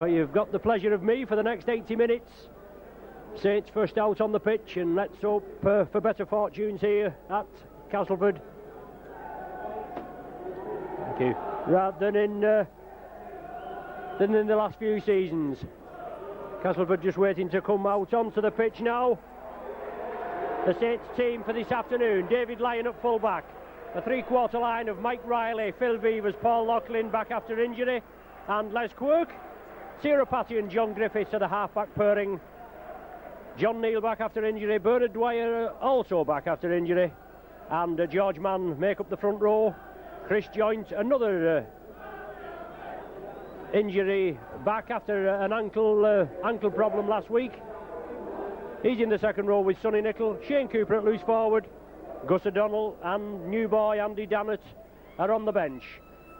Well, you've got the pleasure of me for the next 80 minutes. Saints first out on the pitch, and let's hope for better fortunes here at Castleford. Thank you. Rather than in the last few seasons. Castleford just waiting to come out onto the pitch now. The Saints team for this afternoon: David Lyon at full-back, a three-quarter line of Mike Riley, Phil Vivers, Paul Loughlin back after injury, and Les Quirk. Ciara Patty and John Griffiths are the half-back pairing. John Neal back after injury, Bernard Dwyer also back after injury, and George Mann make up the front row. Chris Joynt, another injury, back after an ankle problem last week. He's in the second row with Sonny Nicol. Shane Cooper at loose forward. Gus O'Donnell and new boy Andy Dannett are on the bench.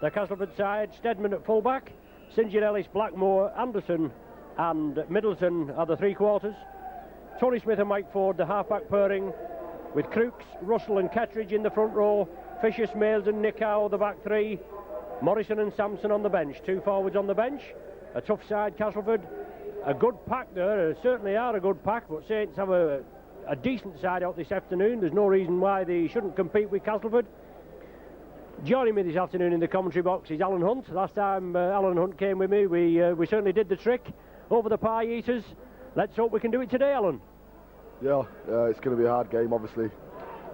The Castleford side: Stedman at full-back, St John Ellis, Blackmore, Anderson and Middleton are the three-quarters. Tony Smith and Mike Ford, the half-back pairing, with Crooks, Russell and Kettridge in the front row, Fisher, Smales and Nick Howe the back three, Morrison and Sampson on the bench, two forwards on the bench. A tough side, Castleford. A good pack there, certainly are a good pack, but Saints have a decent side out this afternoon. There's no reason why they shouldn't compete with Castleford. Joining me this afternoon in the commentary box is Alan Hunt. Last time Alan Hunt came with me, we certainly did the trick over the pie eaters. Let's hope we can do it today, Alan. Yeah, it's going to be a hard game, obviously.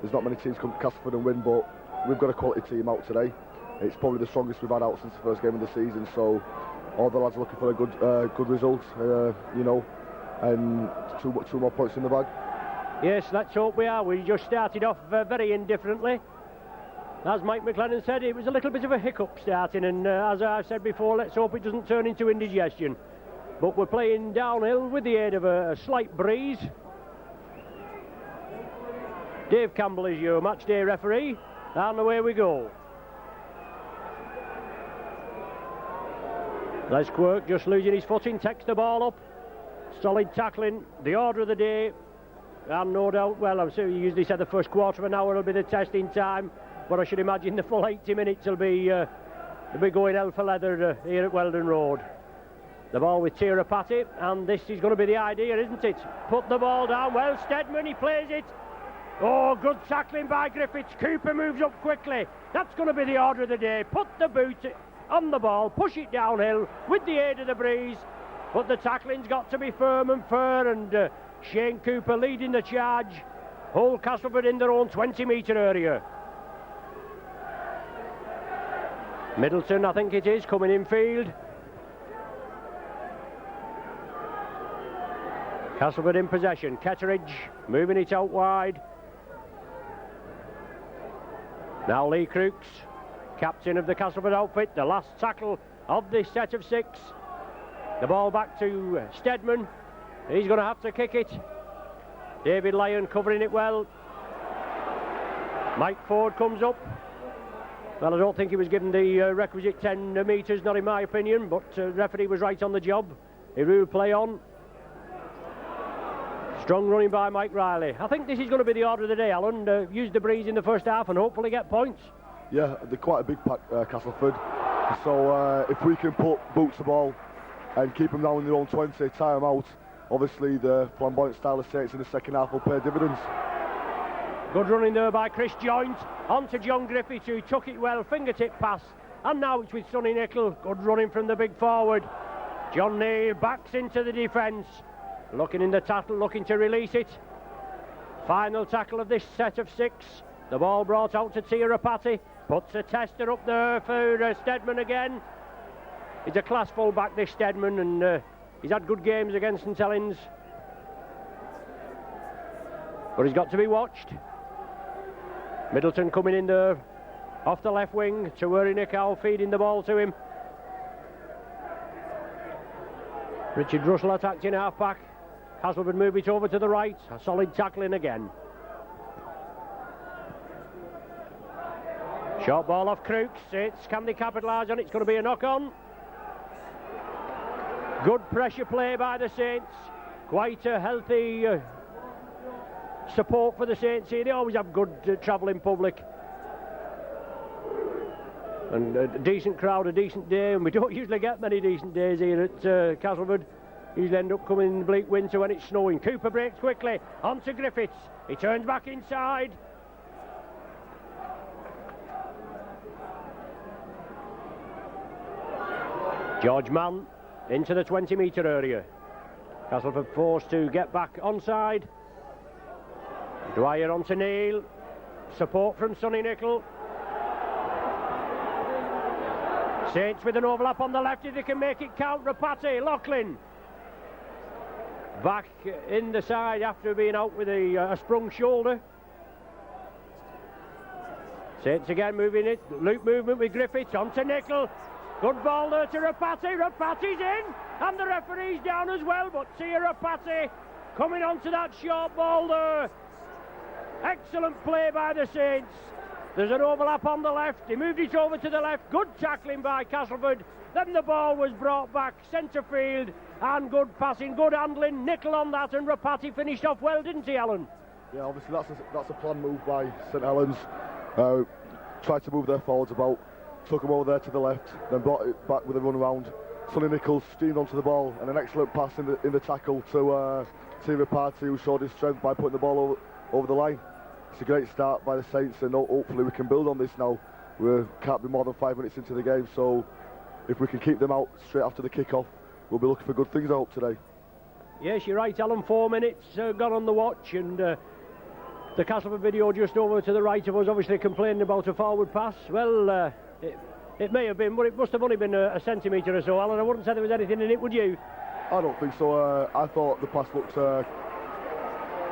There's not many teams come to Castleford and win, but we've got a quality team out today. It's probably the strongest we've had out since the first game of the season, so all the lads are looking for a good result, you know, and two more points in the bag. Yes, let's hope we are. We just started off very indifferently. As Mike McLennan said, it was a little bit of a hiccup starting, and as I've said before, let's hope it doesn't turn into indigestion. But we're playing downhill with the aid of a slight breeze. Dave Campbell is your match day referee, and away we go. Les Quirk just losing his footing, takes the ball up. Solid tackling, the order of the day, and no doubt, well, I'm sure you usually said the first quarter of an hour will be the testing time, but I should imagine the full 80 minutes will be going hell for leather here at Weldon Road. The ball with Ciara Patty, and this is going to be the idea, isn't it? Put the ball down. Well, Stedman, he plays it. Oh, good tackling by Griffiths. Cooper moves up quickly. That's going to be the order of the day. Put the boot on the ball, push it downhill with the aid of the breeze, but the tackling's got to be firm and fair, and Shane Cooper leading the charge. Whole Castleford in their own 20-metre area. Middleton, I think it is, coming in field. Castleford in possession. Kettridge moving it out wide. Now Lee Crooks, captain of the Castleford outfit, the last tackle of this set of six. The ball back to Stedman. He's going to have to kick it. David Lyon covering it well. Mike Ford comes up. Well, I don't think he was given the requisite 10 metres, not in my opinion, but referee was right on the job. He ruled play on. Strong running by Mike Riley. I think this is going to be the order of the day, Alan. Use the breeze in the first half and hopefully get points. Yeah, they're quite a big pack, Castleford. So if we can put boots the ball and keep them down in their own 20, tie them out, obviously the flamboyant style of Saints in the second half will pay dividends. Good running there by Chris Joynt. On to John Griffiths, who took it well, fingertip pass. And now it's with Sonny Nicol. Good running from the big forward. John Neal backs into the defence. Looking in the tackle, looking to release it. Final tackle of this set of six. The ball brought out to Ciara Patty. Puts a tester up there for Stedman again. He's a class full-back, this Stedman, and he's had good games against St Helens. But he's got to be watched. Middleton coming in there off the left wing to where Nick Howe feeding the ball to him. Richard Russell attacked in half-back. Castleford move it over to the right. A solid tackling again. Short ball off Crooks. Can they capitalise on it? It's going to be a knock-on. Good pressure play by the Saints. Quite a healthy support for the Saints here. They always have good travelling public. And a decent crowd, a decent day, and we don't usually get many decent days here at Castleford. Usually end up coming in the bleak winter when it's snowing. Cooper breaks quickly, on to Griffiths. He turns back inside. George Mann into the 20-metre area. Castleford forced to get back onside. Dwyer onto Neil. Support from Sonny Nicol. Saints with an overlap on the left if they can make it count. Rapati, Loughlin. Back in the side after being out with a sprung shoulder. Saints again moving it. Loop movement with Griffiths onto Nicol. Good ball there to Rapati. Rapati's in. And the referee's down as well. But Sia Rapati coming onto that short ball there. Excellent play by the Saints. There's an overlap on the left. He moved it over to the left. Good tackling by Castleford. Then the ball was brought back centre field. And good passing, good handling. Nicol on that, and Rapati finished off well, didn't he, Alan? Yeah, obviously that's a planned move by St Helens. Tried to move their forwards about. Took them over there to the left. Then brought it back with a run around. Sonny Nicol streamed onto the ball. And an excellent pass in the tackle to Rapati, who showed his strength by putting the ball over the line. It's a great start by the Saints, and hopefully we can build on this now. We can't be more than 5 minutes into the game, so if we can keep them out straight after the kick-off, we'll be looking for good things, I hope, today. Yes, you're right, Alan. 4 minutes gone on the watch, and the Castleford video just over to the right of us obviously complaining about a forward pass. Well, it may have been, but it must have only been a centimetre or so, Alan. I wouldn't say there was anything in it, would you? I don't think so. I thought the pass looked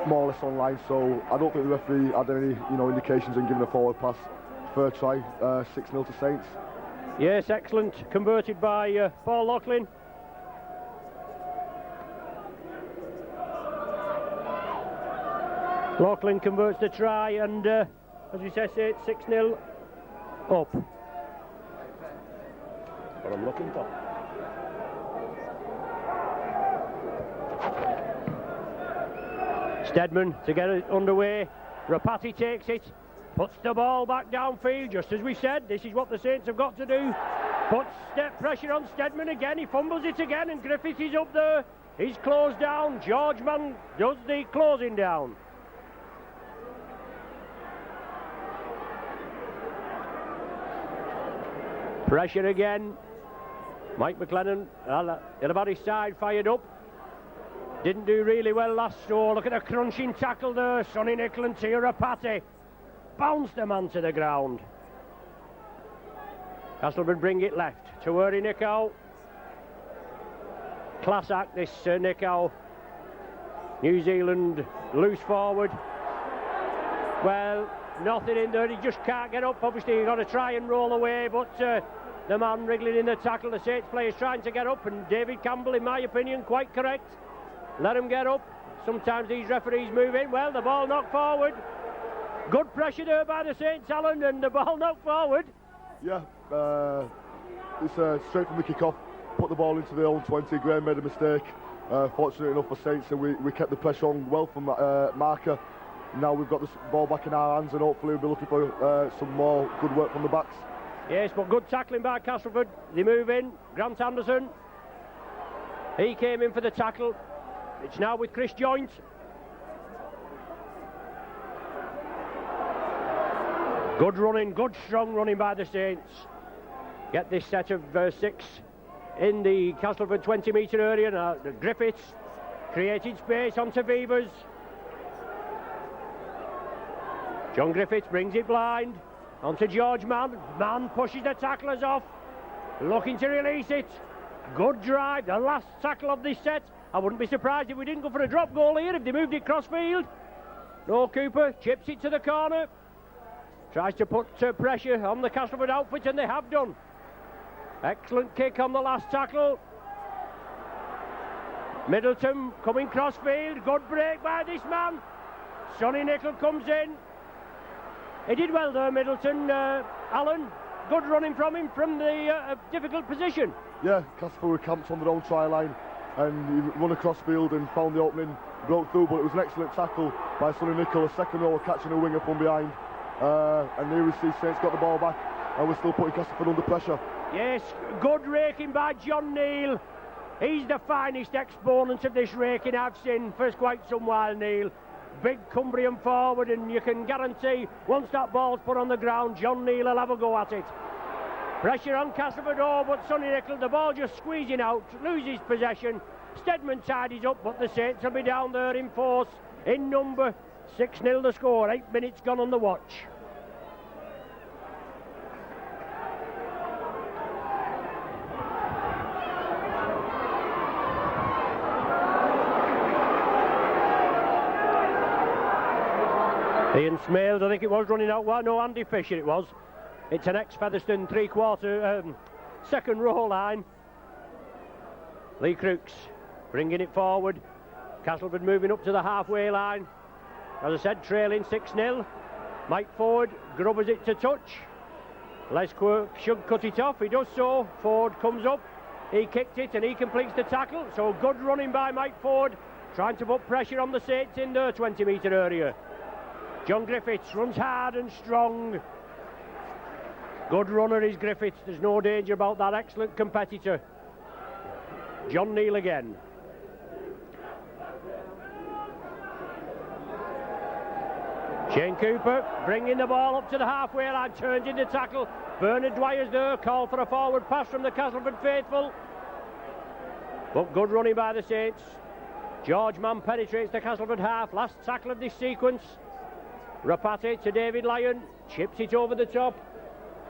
more or less online, so I don't think the referee had any indications in giving a forward pass. Fair try. 6-0 to Saints. Yes, excellent. Converted by Paul Loughlin. Loughlin converts the try, and as we say, it's 6-0 up. What I'm looking for. Steadman to get it underway. Rapati takes it, puts the ball back downfield, just as we said. This is what the Saints have got to do. Puts step pressure on Steadman again. He fumbles it again, and Griffiths is up there. He's closed down. George Mann does the closing down. Pressure again. Mike McLennan, at about his side, fired up. Didn't do really well last show. Look at a crunching tackle there. Sonny Nicol and Tia Rapati bounced the man to the ground. Castleford bring it left to Uri Nicol. Class act, this Nicol. New Zealand loose forward. Well, nothing in there. He just can't get up. Obviously, you've got to try and roll away, but the man wriggling in the tackle, the Saints players trying to get up, and David Campbell, in my opinion, quite correct. Let him get up. Sometimes these referees move in. Well, the ball knocked forward. Good pressure there by the Saints, Alan, and the ball knocked forward. Yeah, it's straight from the kick-off. Put the ball into the own 20. Graham made a mistake. Fortunate enough for Saints, and we kept the pressure on well from marker. Now we've got the ball back in our hands, and hopefully we'll be looking for some more good work from the backs. Yes, but good tackling by Castleford. They move in. Grant Anderson. He came in for the tackle. It's now with Chris Joint. Good running, good strong running by the Saints. Get this set of 6 in the Castleford 20-metre area. Now the Griffiths created space onto Vivers. John Griffiths brings it blind onto George Mann. Mann pushes the tacklers off, looking to release it. Good drive, the last tackle of this set. I wouldn't be surprised if we didn't go for a drop goal here, if they moved it crossfield. No, Cooper chips it to the corner. Tries to put pressure on the Castleford outfit, and they have done. Excellent kick on the last tackle. Middleton coming crossfield. Good break by this man. Sonny Nicol comes in. He did well there, Middleton. Alan, good running from him from the difficult position. Yeah, Castleford were camped on their own try line, and he run across field and found the opening, broke through, but it was an excellent tackle by Sonny Nicol. A second row catching a winger from behind. And here we see Saints got the ball back. and we're still putting Castleford under pressure. Yes, good raking by John Neal. He's the finest exponent of this raking I've seen for quite some while, Neil. Big Cumbrian forward, and you can guarantee once that ball's put on the ground, John Neal will have a go at it. Pressure on Castleford, but Sonny Nicol, the ball just squeezing out, loses possession. Stedman tidies up, but the Saints will be down there in force, in number. 6-0 the score, 8 minutes gone on the watch. Ian Smales, I think it was, running out wide. No, Andy Fisher it was. It's an ex-Featherstone second row line. Lee Crooks bringing it forward. Castleford moving up to the halfway line. As I said, trailing 6-0. Mike Ford grubbers it to touch. Les Quirk should cut it off. He does so. Ford comes up. He kicked it and he completes the tackle. So good running by Mike Ford, trying to put pressure on the Saints in their 20-metre area. John Griffiths runs hard and strong. Good runner is Griffiths. There's no danger about that. Excellent competitor. John Neal again. Shane Cooper bringing the ball up to the halfway line, turns into tackle. Bernard Dwyer's there, call for a forward pass from the Castleford faithful. But good running by the Saints. George Mann penetrates the Castleford half. Last tackle of this sequence. Rapati to David Lyon, chips it over the top.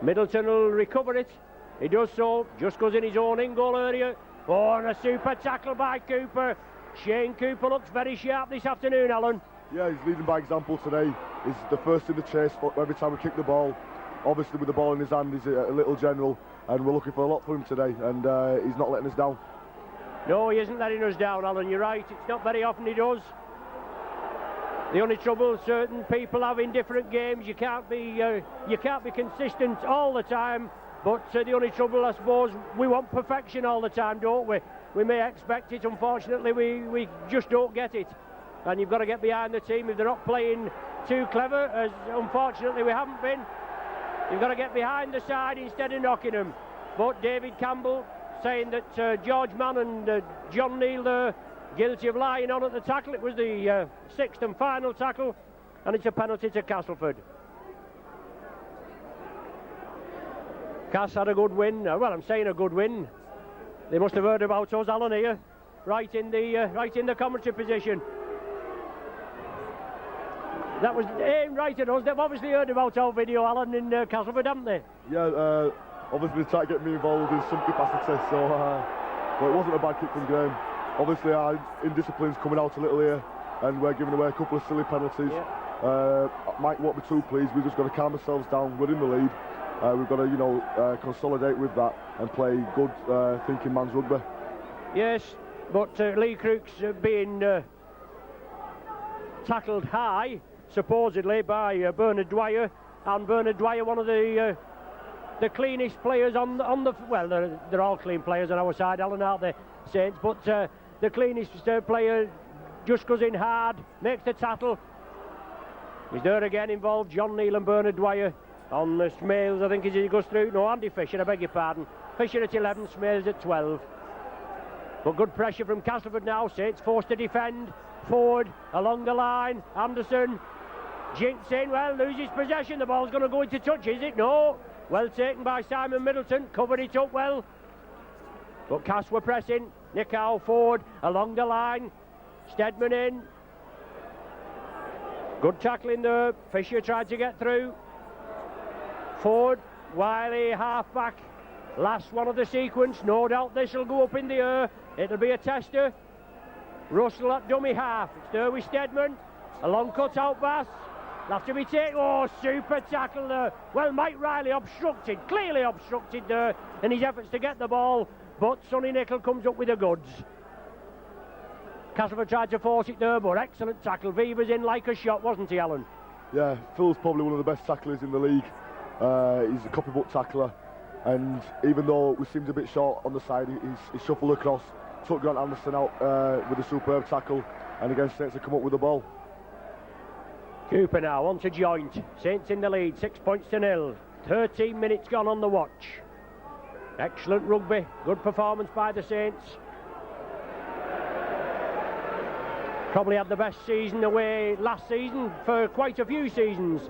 Middleton will recover it. He does so, just goes in his own in-goal area. Oh, and a super tackle by Cooper. Shane Cooper looks very sharp this afternoon, Alan. Yeah, he's leading by example today. He's the first in the chase every time we kick the ball. Obviously with the ball in his hand, he's a little general, and we're looking for a lot from him today, and he's not letting us down. No, he isn't letting us down, Alan, you're right. It's not very often he does. The only trouble certain people have in different games, you can't be consistent all the time. But the only trouble, I suppose, we want perfection all the time, don't we? We may expect it. Unfortunately, we just don't get it. And you've got to get behind the team if they're not playing too clever, as unfortunately we haven't been. You've got to get behind the side instead of knocking them. But David Campbell saying that George Mann and John Neal there guilty of lying on at the tackle. It was the sixth and final tackle, and it's a penalty to Castleford. Cass had a good win. Well, I'm saying a good win. They must have heard about us, Alan, here, right in the commentary position. That was aimed right at us. They've obviously heard about our video, Alan, in Castleford, haven't they? Yeah, obviously they tried to get me involved in some capacity, so but it wasn't a bad kick from Graham. Obviously our indiscipline's coming out a little here, and we're giving away a couple of silly penalties. Yeah. Mike won't be too pleased. We've just got to calm ourselves down. We're in the lead. We've got to, consolidate with that and play good thinking man's rugby. Yes, but Lee Crooks being tackled high, supposedly by Bernard Dwyer, and Bernard Dwyer, one of the cleanest players on the well, they're all clean players on our side, Alan, aren't they, Saints? But the cleanest player just goes in hard, makes the tackle. He's there again, involved John Neal and Bernard Dwyer. On Smales, I think, as he goes through. No, Andy Fisher, I beg your pardon. Fisher at 11, Smales at 12. But good pressure from Castleford now. Saints forced to defend. Forward, along the line. Anderson jinks in. Well, loses possession. The ball's going to go into touch, is it? No. Well taken by Simon Middleton. Covered it up well. But Cass were pressing. Nicow forward, along the line. Stedman in. Good tackling there. Fisher tried to get through. Ford, Wiley, half-back, last one of the sequence. No doubt this will go up in the air. It'll be a tester. Russell at dummy half. It's there with Stedman. A long cut-out pass. That's to be taken. Oh, super tackle there. Well, Mike Riley obstructed, clearly obstructed there in his efforts to get the ball, but Sonny Nicol comes up with the goods. Castleford tried to force it there, but excellent tackle. Viva's in like a shot, wasn't he, Alan? Yeah, Phil's probably one of the best tacklers in the league. He's a copybook tackler, and even though we seemed a bit short on the side, he shuffled across, took Grant Anderson out with a superb tackle, and again Saints have come up with the ball. Cooper now on to joint. Saints in the lead, 6 points to 0. 13 minutes gone on the watch. Excellent rugby, good performance by the Saints. Probably had the best season away last season for quite a few seasons.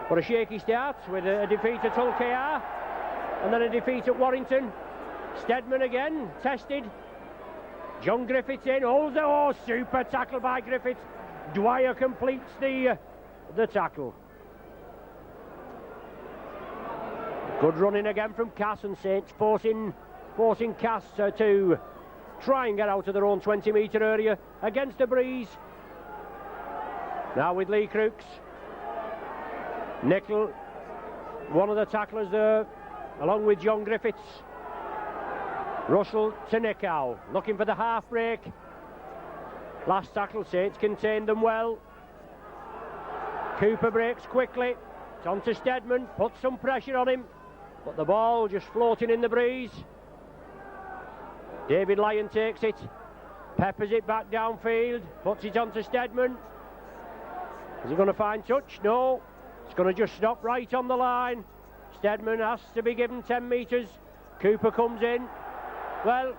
But a shaky start with a defeat at Hull KR and then a defeat at Warrington. Steadman again, tested. John Griffiths in, oh, super tackle by Griffiths. Dwyer completes the tackle. Good running again from Cass, and Saints forcing Cass to try and get out of their own 20-metre area against the breeze. Now with Lee Crooks. Nickel, one of the tacklers there, along with John Griffiths. Russell to Nickow, looking for the half break. Last tackle, Saints contained them well. Cooper breaks quickly. It's on to Steadman, puts some pressure on him, but the ball just floating in the breeze. David Lyon takes it, peppers it back downfield, puts it on to Steadman. Is he going to find touch? No. It's going to just stop right on the line. Steadman has to be given 10 metres. Cooper comes in. Well,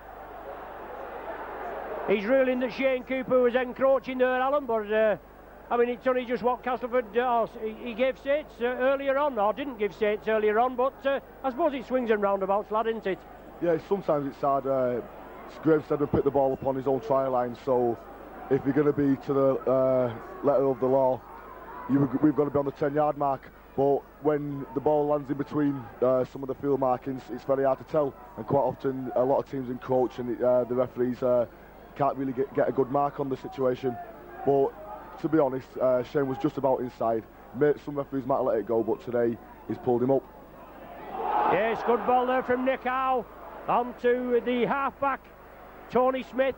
he's ruling that Shane Cooper was encroaching there, Alan, but I mean, it's only just what Castleford he gave Saints earlier on, or didn't give Saints earlier on, but I suppose it swings and roundabouts, lad, isn't it? Yeah, sometimes it's hard. Graham Steadman picked the ball up on his own try line, so if you're going to be to the letter of the law, we've got to be on the 10-yard mark. But when the ball lands in between some of the field markings, it's very hard to tell, and quite often a lot of teams encroach and the referees can't really get a good mark on the situation. But to be honest, Shane was just about inside. Some referees might have let it go, but today he's pulled him up. Yes, good ball there from Nickow. On to the half-back, Tony Smith.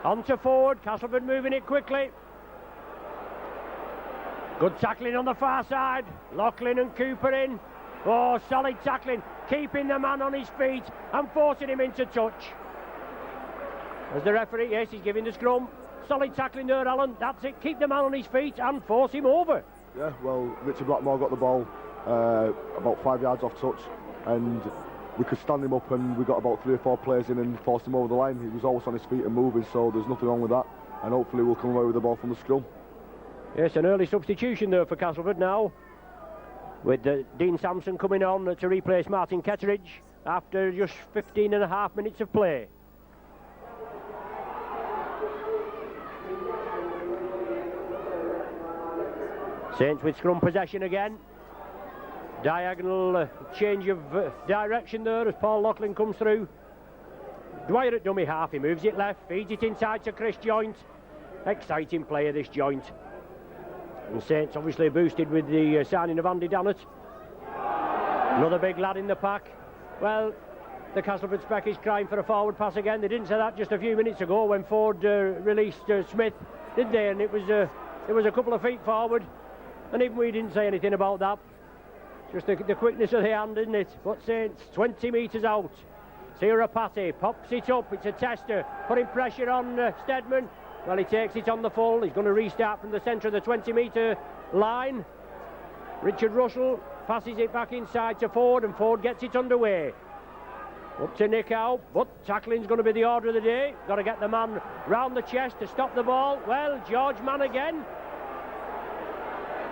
On to forward, Castleford moving it quickly. Good tackling on the far side. Loughlin and Cooper in. Oh, solid tackling, keeping the man on his feet and forcing him into touch. As the referee, yes, he's giving the scrum. Solid tackling there, Alan. That's it, keep the man on his feet and force him over. Yeah, well, Richard Blackmore got the ball about 5 yards off touch, and we could stand him up, and we got about 3 or 4 players in and forced him over the line. He was always on his feet and moving, so there's nothing wrong with that, and hopefully we'll come away with the ball from the scrum. Yes, an early substitution there for Castleford now, with Dean Sampson coming on to replace Martin Ketteridge after just 15.5 minutes of play. Saints with scrum possession again. Diagonal change of direction there as Paul Loughlin comes through. Dwyer at dummy half, he moves it left, feeds it inside to Chris Joint. Exciting player, this Joint. And Saints obviously boosted with the signing of Andy Dannett. Another big lad in the pack. Well, the Castleford spec is crying for a forward pass again. They didn't say that just a few minutes ago when Ford released Smith, did they? And it was a couple of feet forward, and even we didn't say anything about that. Just the quickness of the hand, isn't it? But Saints 20 metres out. Sirapati pops it up. It's a tester, putting pressure on Steadman. Well, he takes it on the full. He's going to restart from the centre of the 20-metre line. Richard Russell passes it back inside to Ford, and Ford gets it underway. Up to Nickow, but tackling's going to be the order of the day. Got to get the man round the chest to stop the ball. Well, George Mann again.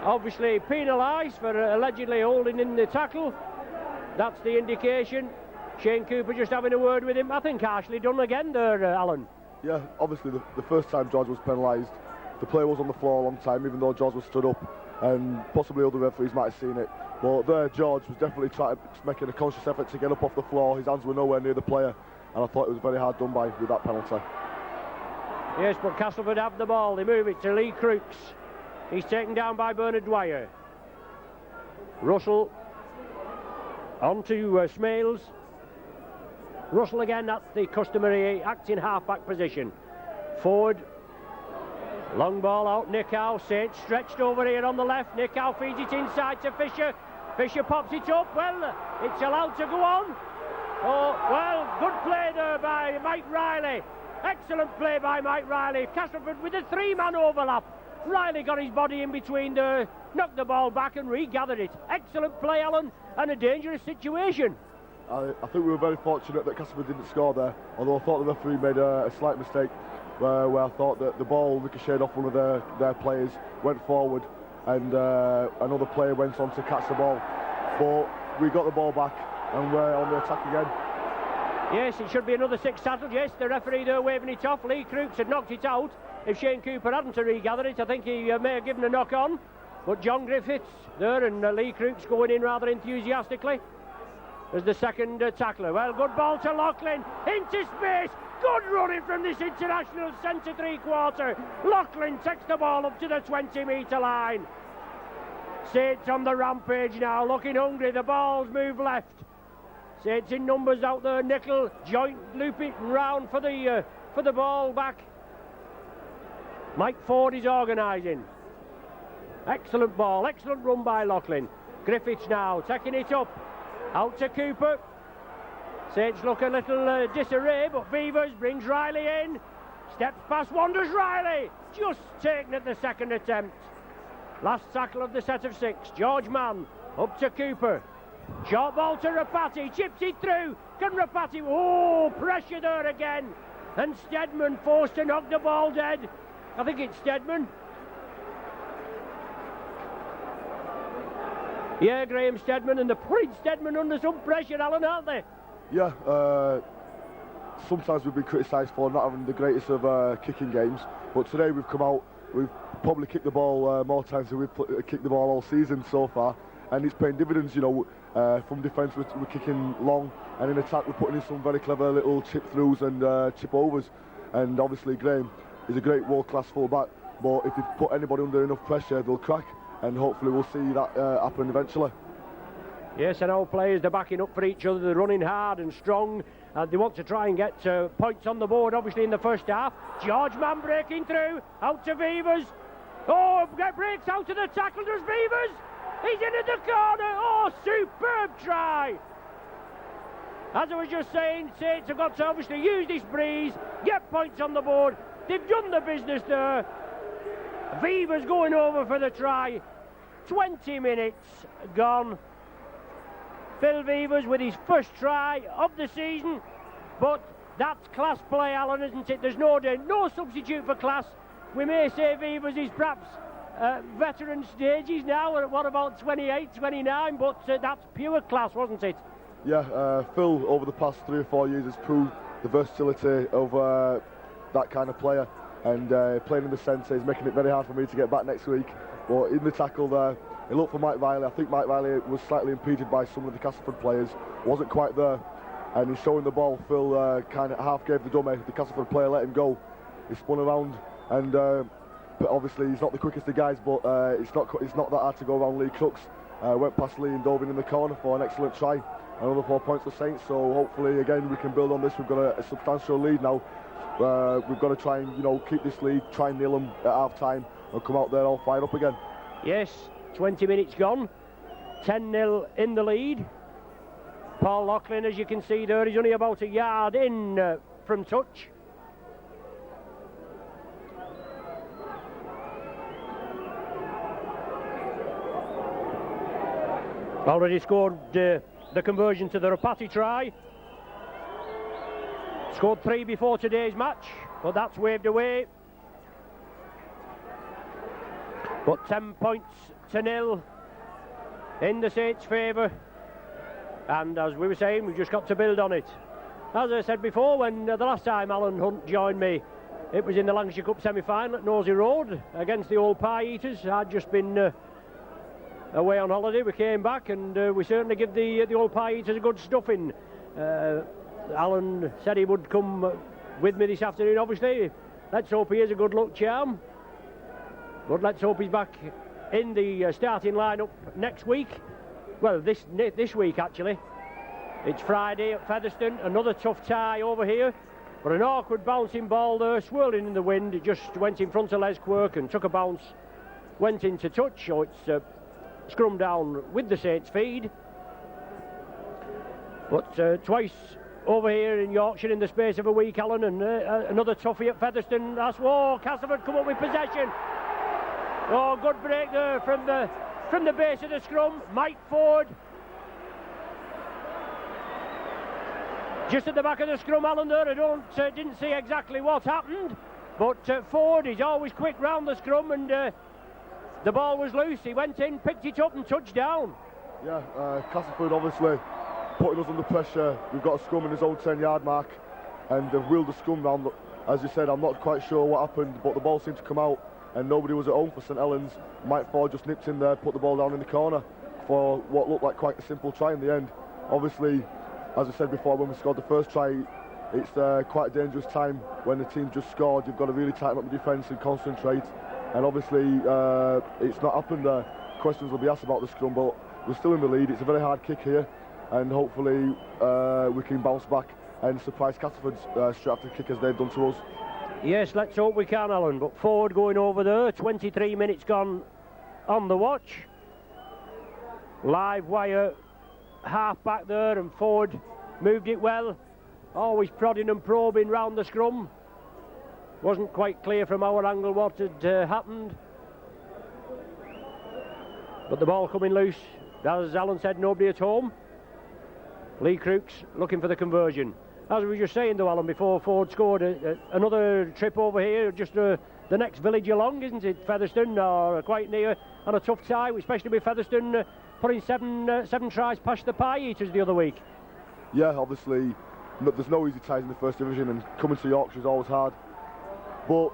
Obviously penalised for allegedly holding in the tackle. That's the indication. Shane Cooper just having a word with him. I think harshly done again there, Alan. Yeah, obviously the first time George was penalised, the player was on the floor a long time, even though George was stood up, and possibly other referees might have seen it. But there, George was definitely making a conscious effort to get up off the floor. His hands were nowhere near the player, and I thought it was very hard done by with that penalty. Yes, but Castleford have the ball. They move it to Lee Crooks. He's taken down by Bernard Dwyer. Russell on to Smales. Russell again at the customary acting half-back position. Forward. Long ball out, Nickow. Saints stretched over here on the left. Nickow feeds it inside to Fisher. Fisher pops it up. Well, it's allowed to go on. Oh, well, good play there by Mike Riley. Excellent play by Mike Riley. Castleford with a 3-man overlap. Riley got his body in between there, knocked the ball back and regathered it. Excellent play, Alan, and a dangerous situation. I think we were very fortunate that Castleford didn't score there, although I thought the referee made a slight mistake where I thought that the ball ricocheted off one of their players, went forward, and another player went on to catch the ball. But we got the ball back and we're on the attack again. Yes, it should be another 6 tackle. Yes, the referee there waving it off. Lee Crooks had knocked it out. If Shane Cooper hadn't regathered it, I think he may have given a knock on. But John Griffiths there and Lee Crooks going in rather enthusiastically as the second tackler. Well, good ball to Loughlin into space. Good running from this international centre 3/4. Loughlin takes the ball up to the 20-metre line. Saints on the rampage now, looking hungry. The ball's moved left. Saints in numbers out there. Nickel, joint, loop it round for the ball back. Mike Ford is organising. Excellent ball, excellent run by Loughlin. Griffiths now taking it up. Out to Cooper. Saints look a little disarray, but Beavers brings Riley in. Steps past Wanders Riley. Just taken at the second attempt. Last tackle of the set of 6. George Mann up to Cooper. Short ball to Rapati. Chips it through. Can Rapati... Oh, pressure there again. And Steadman forced to knock the ball dead. I think it's Steadman. Yeah, Graham Steadman, and they're putting Steadman under some pressure, Alan, aren't they? Yeah, sometimes we've been criticised for not having the greatest of kicking games, but today we've come out, we've probably kicked the ball more times than we've kicked the ball all season so far, and it's paying dividends. You know, from defence we're kicking long, and in attack we're putting in some very clever little chip throughs and chip overs, and obviously Graham is a great world-class full-back, but if you put anybody under enough pressure they'll crack, and hopefully we'll see that happen eventually. Yes, and our players, they're backing up for each other. They're running hard and strong. They want to try and get points on the board, obviously, in the first half. George Mann breaking through, out to Beavers. Oh, breaks out to the tackle. There's Beavers. He's in at the corner. Oh, superb try. As I was just saying, Saints have got to obviously use this breeze, get points on the board. They've done the business there. Beavers going over for the try. 20 minutes gone. Phil Beavers with his first try of the season, but that's class play, Alan, isn't it? There's no substitute for class. We may say Beavers is perhaps veteran stages now, at what about 28, 29, but that's pure class, wasn't it? Yeah, Phil over the past 3 or 4 years has proved the versatility of that kind of player, and playing in the centre is making it very hard for me to get back next week. But in the tackle there, he looked for Mike Riley. I think Mike Riley was slightly impeded by some of the Castleford players. Wasn't quite there. And he's showing the ball. Phil kind of half gave the dummy. The Castleford player let him go. He spun around. And but obviously he's not the quickest of guys, but it's not that hard to go around Lee Crooks. Went past Lee and dove in the corner for an excellent try. Another 4 points for Saints. So hopefully, again, we can build on this. We've got a substantial lead now. We've got to try and, keep this lead, try and nail them at half-time and come out there all fired up again. Yes. 20 minutes gone, 10-0 in the lead. Paul Loughlin, as you can see there, he's only about a yard in from touch. Already scored the conversion to the Rapati try. Scored 3 before today's match, but that's waved away. But 10 points to 0 in the Saints' favour, and as we were saying, we've just got to build on it. As I said before, when the last time Alan Hunt joined me, it was in the Lancashire Cup semi-final at Nosey Road against the Old Pie Eaters. I'd just been away on holiday. We came back and we certainly give the Old Pie Eaters a good stuffing. Alan said he would come with me this afternoon, obviously. Let's hope he is a good luck charm, but let's hope he's back in the starting lineup next week. Well, this week actually. It's Friday at Featherstone. Another tough tie over here, but an awkward bouncing ball there, swirling in the wind. It just went in front of Les Quirk and took a bounce, went into touch. So it's scrum down with the Saints feed. But twice over here in Yorkshire in the space of a week, Alan, and another toughie at Featherstone. That's Castleford come up with possession. Oh, good break there from the base of the scrum. Mike Ford. Just at the back of the scrum, Alan, there. I didn't see exactly what happened, but Ford is always quick round the scrum, and the ball was loose. He went in, picked it up and touched down. Yeah, Castleford obviously putting us under pressure. We've got a scrum in his own 10-yard mark, and they've wheeled the scrum round. As you said, I'm not quite sure what happened, but the ball seemed to come out, and nobody was at home for St Helens. Mike Ford just nipped in there, put the ball down in the corner for what looked like quite a simple try in the end. Obviously, as I said before, when we scored the first try, it's quite a dangerous time when the team just scored. You've got to really tighten up the defence and concentrate, and obviously it's not happened there. Questions will be asked about the scrum, but we're still in the lead. It's a very hard kick here, and hopefully we can bounce back and surprise Castleford straight after the kick as they've done to us. Yes, let's hope we can, Alan. But Ford going over there, 23 minutes gone on the watch. Live wire half back there, and Ford moved it well. Always prodding and probing round the scrum. Wasn't quite clear from our angle what had happened. But the ball coming loose. As Alan said, nobody at home. Lee Crooks looking for the conversion. As we were just saying though, Alan, before Ford scored, another trip over here, just the next village along, isn't it? Featherstone, or quite near, and a tough tie, especially with Featherstone putting seven tries past the Pie Eaters the other week. Yeah, obviously, there's no easy ties in the First Division, and coming to Yorkshire is always hard. But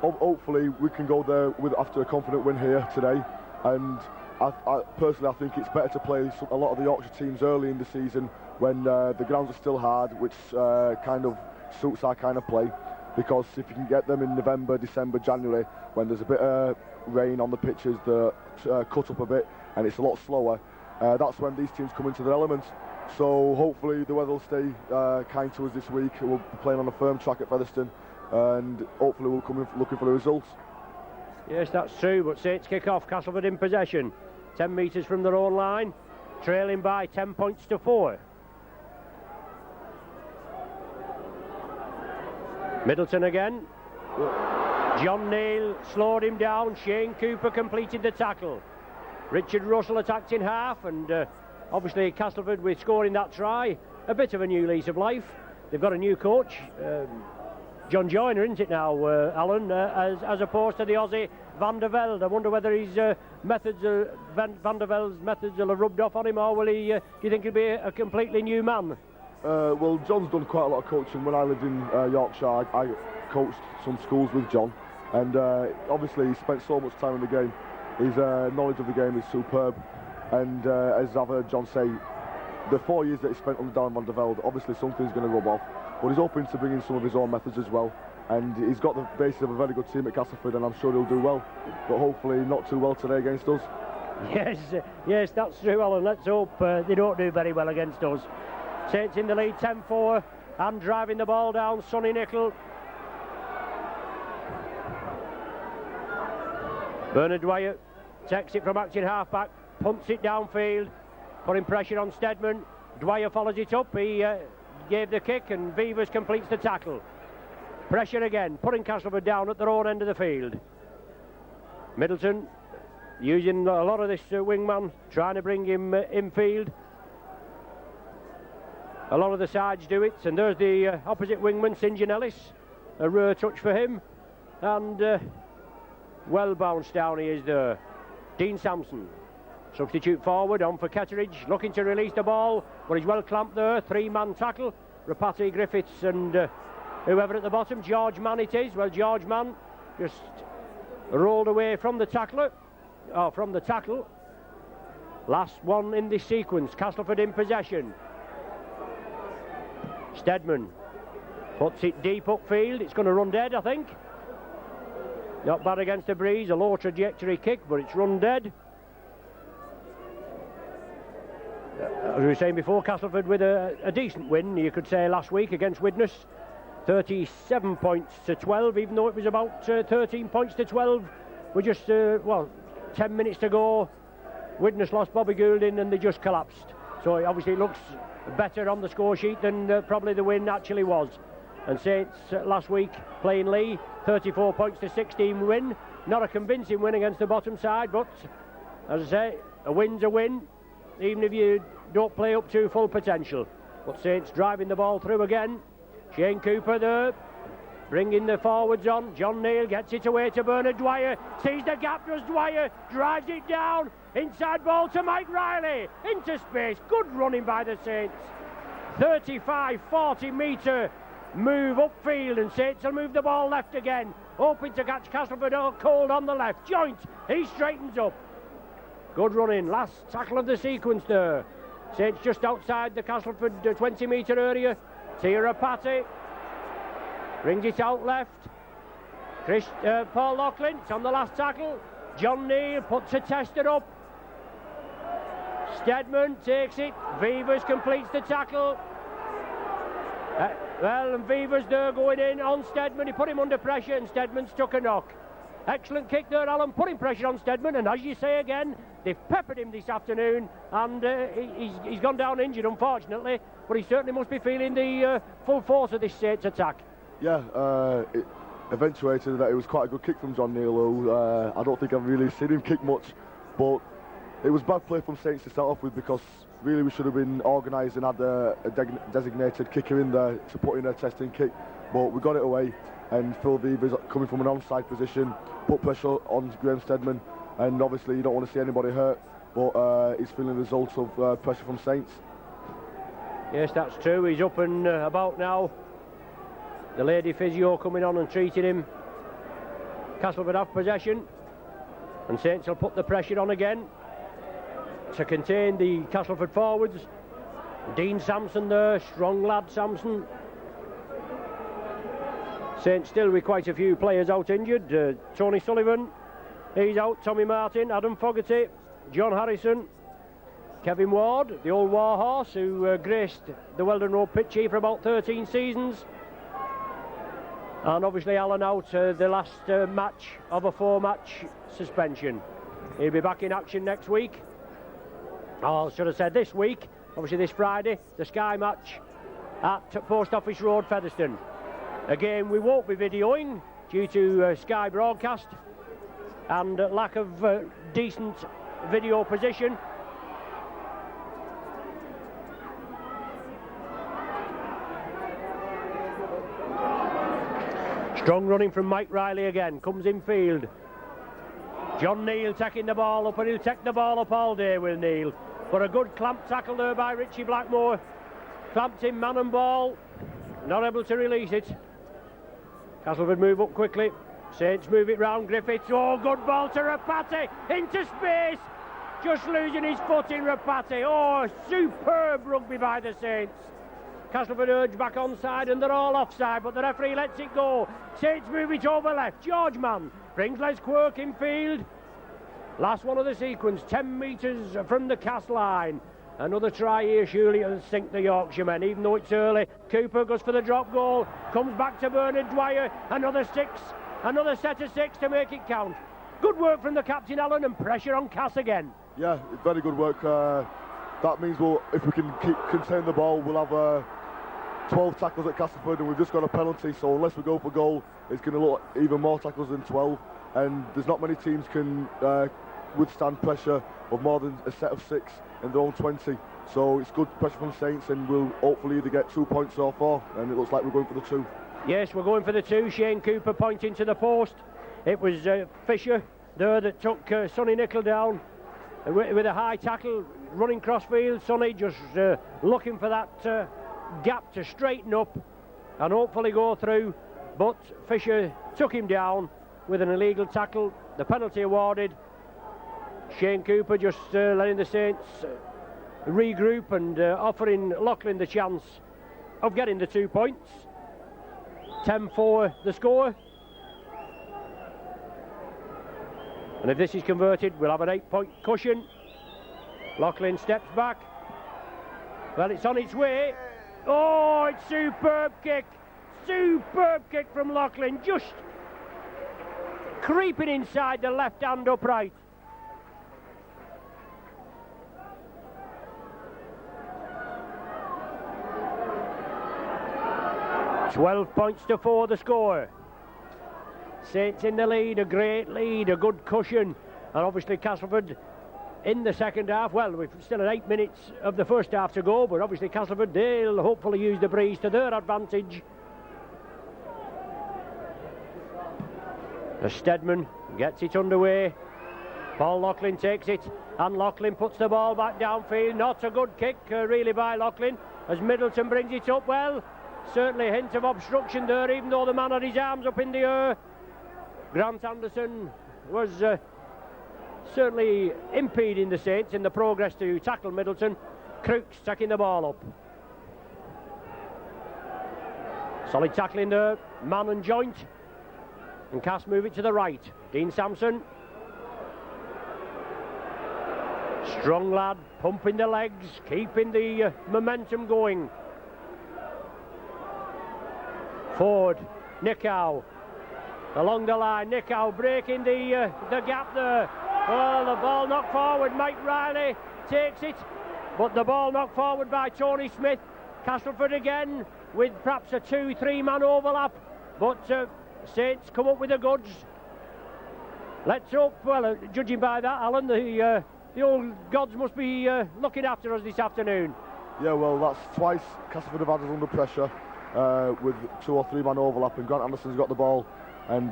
hopefully we can go there after a confident win here today. And I personally, I think it's better to play a lot of the Yorkshire teams early in the season when the grounds are still hard, which kind of suits our kind of play. Because if you can get them in November, December, January, when there's a bit of rain on the pitches that cut up a bit and it's a lot slower, that's when these teams come into their element. So hopefully the weather will stay kind to us this week. We'll be playing on a firm track at Featherstone, and hopefully we'll come in looking for the results. Yes, that's true, but Saints kick off, Castleford in possession. 10 metres from their own line, trailing by 10 points to 4. Middleton again. John Neal slowed him down. Shane Cooper completed the tackle. Richard Russell attacked in half, and obviously Castleford, with scoring that try, a bit of a new lease of life. They've got a new coach, John Joyner, isn't it now, Alan, as opposed to the Aussie Van der Velde. I wonder whether his methods, Van der Velde's methods will have rubbed off on him, or will he, do you think he'll be a completely new man? Well, John's done quite a lot of coaching. When I lived in Yorkshire, I coached some schools with John, and obviously he spent so much time in the game. His knowledge of the game is superb, and as I've heard John say, the 4 years that he spent under Darren Van der Velde, obviously something's going to rub off, but he's hoping to bring in some of his own methods as well, and he's got the basis of a very good team at Castleford, and I'm sure he'll do well, but hopefully not too well today against us. Yes, that's true, Alan. Let's hope they don't do very well against us. Saints in the lead, 10-4, and driving the ball down, Sonny Nicol. Bernard Dwyer takes it from acting half-back, punts it downfield, putting pressure on Steadman. Dwyer follows it up, he gave the kick, and Vivers completes the tackle. Pressure again, putting Castleford down at their own end of the field. Middleton using a lot of this wingman, trying to bring him infield. A lot of the sides do it, and there's the opposite wingman, St John Ellis. A rare touch for him, and well bounced down he is there. Dean Sampson, substitute forward, on for Ketteridge, looking to release the ball, but he's well clamped there. 3-man tackle, Rapati, Griffiths and whoever at the bottom. George Mann it is. Well, George Mann just rolled away from the tackle. Last one in this sequence, Castleford in possession. Steadman puts it deep upfield. It's going to run dead, I think. Not bad against the breeze, a low trajectory kick, but it's run dead. As we were saying before, Castleford with a decent win, you could say, last week against Widnes. 37 points to 12, even though it was about 13 points to 12. We're just, 10 minutes to go. Widnes lost Bobby Goulding and they just collapsed. So it obviously looks better on the score sheet than probably the win actually was. And Saints last week playing Lee, 34 points to 16 win. Not a convincing win against the bottom side, but as I say, a win's a win, even if you don't play up to full potential. But Saints driving the ball through again. Shane Cooper there, bringing the forwards on. John Neal gets it away to Bernard Dwyer. Sees the gap, does Dwyer. Drives it down. Inside ball to Mike Riley. Into space. Good running by the Saints. 35, 40 metre move upfield, and Saints will move the ball left again. Hoping to catch Castleford cold on the left. Joint. He straightens up. Good running. Last tackle of the sequence there. Saints just outside the Castleford 20 metre area. Tira Patty brings it out left. Paul Loughlin, it's on the last tackle. John Neal puts a tester up. Stedman takes it. Vivers completes the tackle. And Vivers there going in on Stedman. He put him under pressure, and Stedman's took a knock. Excellent kick there, Alan, putting pressure on Stedman, and as you say again, they've peppered him this afternoon, and he's gone down injured, unfortunately, but he certainly must be feeling the full force of this Saints attack. Yeah, it eventuated that it was quite a good kick from John Neal, who I don't think I've really seen him kick much, but it was bad play from Saints to start off with, because really we should have been organised and had a designated kicker in there to put in a testing kick, but we got it away. And Phil Vivers coming from an onside position, put pressure on Graham Stedman, and obviously you don't want to see anybody hurt, but he's feeling the results of pressure from Saints. Yes, that's true. He's up and about now. The lady physio coming on and treating him. Castleford have possession, and Saints will put the pressure on again to contain the Castleford forwards. Dean Sampson there, strong lad Sampson. Saints still with quite a few players out injured. Tony Sullivan, he's out. Tommy Martin, Adam Fogarty, John Harrison, Kevin Ward, the old warhorse who graced the Weldon Road pitch here for about 13 seasons. And obviously Alan out, the last match of a 4-match suspension. He'll be back in action next week. Oh, I should have said this week. Obviously this Friday, the Sky match at Post Office Road, Featherstone. Again, we won't be videoing due to Sky broadcast and lack of decent video position. Strong running from Mike Riley again, comes in field. John Neal taking the ball up, and he'll take the ball up all day, will Neal. But a good clamp tackle there by Richie Blackmore. Clamped him man and ball, not able to release it. Castleford move up quickly. Saints move it round Griffiths. Oh, good ball to Rapati into space. Just losing his foot in Rapati. Oh, superb rugby by the Saints. Castleford urge back onside, and they're all offside, but the referee lets it go. Saints move it over left. George Mann brings Les Quirk in field. Last one of the sequence, 10 metres from the cast line. Another try here, surely it'll sink the Yorkshiremen, even though it's early. Cooper goes for the drop goal, comes back to Bernard Dwyer, another set of 6 to make it count. Good work from the captain, Alan, and pressure on Cass again. Yeah, very good work. That means if we can contain the ball, we'll have 12 tackles at Castleford, and we've just got a penalty, so unless we go for goal, it's going to look even more tackles than 12, and there's not many teams can withstand pressure of more than a set of 6 in their own 20, so it's good pressure from Saints, and we'll hopefully either get 2 points or 4, and it looks like we're going for the 2. Yes, we're going for the 2. Shane Cooper pointing to the post. It was Fisher there that took Sonny Nicol down with a high tackle, running crossfield. Sonny just looking for that gap to straighten up and hopefully go through, but Fisher took him down with an illegal tackle. The penalty awarded. Shane Cooper just letting the Saints regroup and offering Loughlin the chance of getting the 2 points. 10-4 the score, and if this is converted, we'll have an 8-point cushion. Loughlin steps back. Well, it's on its way. Oh, it's superb kick from Loughlin, just creeping inside the left hand upright. £12 to 4 the score. Saints in the lead, a great lead, a good cushion, and obviously Castleford in the second half. Well, we've still had 8 minutes of the first half to go, but obviously Castleford, they'll hopefully use the breeze to their advantage. As Steadman gets it underway, Paul Loughlin takes it, and Loughlin puts the ball back downfield. Not a good kick really by Loughlin, as Middleton brings it up. Well, certainly a hint of obstruction there, even though the man had his arms up in the air. Grant Anderson was certainly impeding the Saints in the progress to tackle Middleton. Crooks taking the ball up. Solid tackling there, man and joint. And Cass move it to the right. Dean Sampson. Strong lad, pumping the legs, keeping the momentum going. Forward, Nickow. Along the line, Nickow breaking the gap there. Well, the ball knocked forward. Mike Riley takes it, but the ball knocked forward by Tony Smith. Castleford again with perhaps a 2-3 man overlap, but Saints come up with the goods. Let's hope, well, judging by that, Alan, the old gods must be looking after us this afternoon. Yeah, well, that's twice Castleford have had us under pressure with 2 or 3 man overlap, and Grant Anderson's got the ball, and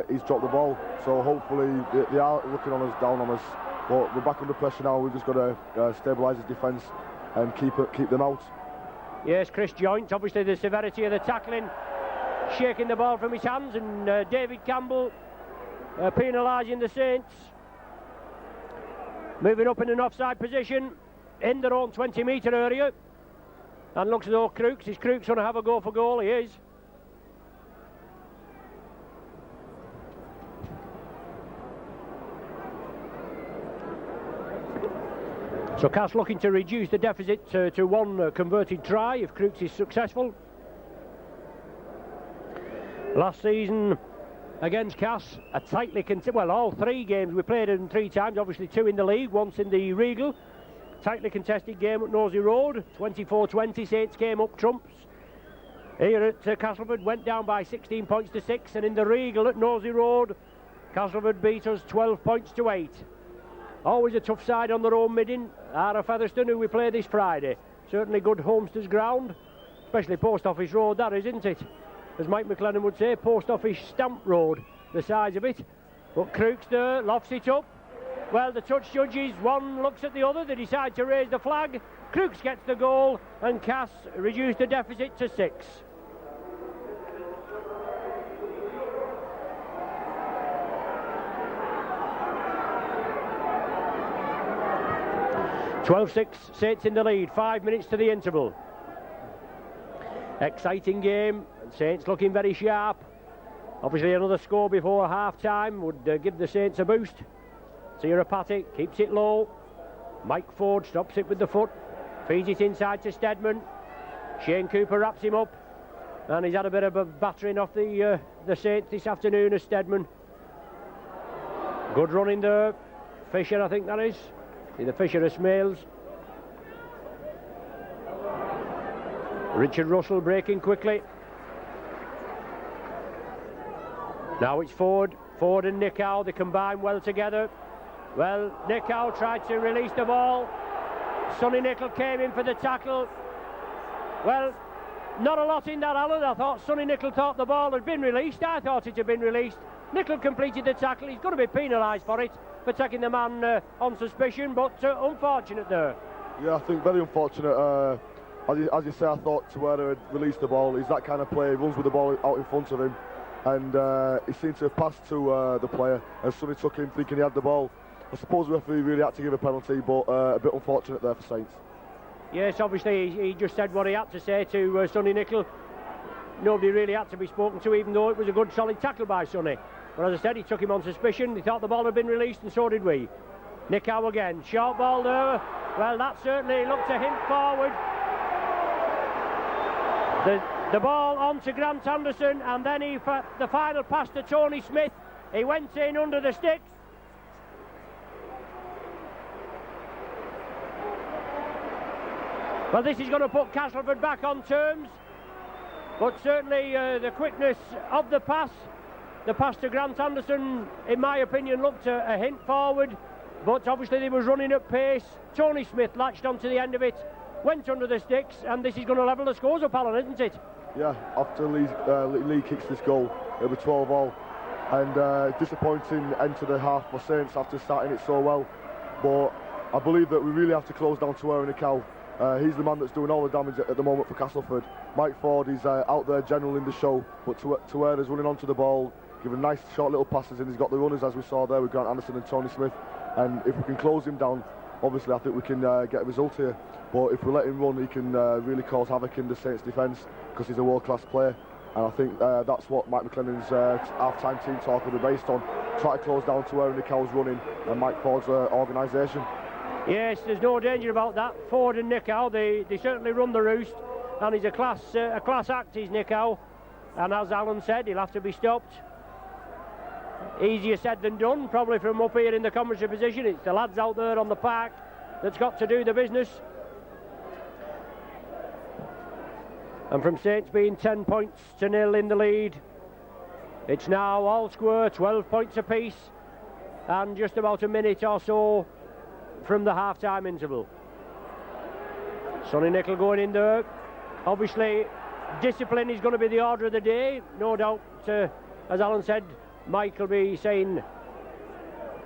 he's dropped the ball. So hopefully they are looking on us, down on us, but we're back under pressure now. We've just got to stabilise his defence and keep them out. Yes, Chris Joint, obviously the severity of the tackling, shaking the ball from his hands, and David Campbell penalising the Saints. Moving up in an offside position in their own 20-metre area, and looks as though Crooks going to have a go for goal. He is. So Cass looking to reduce the deficit to 1 converted try if Crooks is successful. Last season against Cass, a tightly well, all 3 games we played in 3 times, obviously 2 in the league, once in the Regal. Tightly contested game at Nosey Road, 24-20, Saints came up trumps. Here at Castleford, went down by 16 points to 6, and in the Regal at Nosey Road, Castleford beat us 12 points to 8. Always a tough side on their own midding. Ara Featherstone, who we play this Friday. Certainly good homestead's ground, especially Post Office Road, that is, isn't it? As Mike McLennan would say, Post Office Stamp Road, the size of it. But Crooks there lofts it up. Well, the touch judges, one looks at the other, they decide to raise the flag. Crooks gets the goal, and Cass reduced the deficit to 6. (12-6), Saints in the lead, 5 minutes to the interval. Exciting game, Saints looking very sharp. Obviously another score before half-time would give the Saints a boost. Tirapati keeps it low. Mike Ford stops it with the foot, feeds it inside to Steadman. Shane Cooper wraps him up, and he's had a bit of a battering off the Saints this afternoon as Steadman. Good running there. Fisher, I think that is. Either Fisher or Smales. Richard Russell breaking quickly. Now it's Ford and Nickow, they combine well together. Well, Nickow tried to release the ball. Sonny Nickel came in for the tackle. Well, not a lot in that, Alan. I thought Sonny Nickel thought the ball had been released. I thought it had been released. Nickel completed the tackle. He's going to be penalised for it, for taking the man on suspicion, but unfortunate there. Yeah, I think very unfortunate. As you say, I thought Tawera had released the ball. He's that kind of player. He runs with the ball out in front of him, and he seemed to have passed to the player, and Sonny took him thinking he had the ball. I suppose the referee really had to give a penalty, but a bit unfortunate there for Saints. Yes, obviously he just said what he had to say to Sonny Nickel. Nobody really had to be spoken to, even though it was a good solid tackle by Sonny. But as I said, he took him on suspicion. He thought the ball had been released, and so did we. Nickow again, short ball there. Well, that certainly looked a hint forward. The ball on to Grant Anderson, and then the final pass to Tony Smith. He went in under the sticks. Well, this is going to put Castleford back on terms, but certainly the quickness of the pass The pass to Grant Anderson, in my opinion, looked a hint forward, but obviously they was running at pace. Tony Smith latched onto the end of it, went under the sticks, and this is going to level the scores up, Alan, isn't it? Yeah, after Lee kicks this goal, it'll be 12-all. And disappointing end to the half for Saints after starting it so well. But I believe that we really have to close down Tawera Nicol. He's the man that's doing all the damage at the moment for Castleford. Mike Ford is out there general in the show, but Tawera's running onto the ball, giving nice short little passes, and he's got the runners as we saw there with Grant Anderson and Tony Smith. And if we can close him down, obviously I think we can get a result here. But if we let him run, he can really cause havoc in the Saints defence, because he's a world-class player. And I think that's what Mike McLennan's half-time team talk will be based on. Try to close down Tawera Nicol's running and Mike Ford's organisation. Yes, there's no danger about that. Ford and Nicol, they certainly run the roost, and he's a class act, he's Nicol. And as Alan said, he'll have to be stopped. Easier said than done, probably from up here in the commentary position. It's the lads out there on the park that's got to do the business. And from Saints being 10 points to 0 in the lead, it's now all square, 12 points apiece, and just about a minute or so from the half-time interval. Sonny Nicol going in there. Obviously, discipline is going to be the order of the day. No doubt, as Alan said, Mike will be saying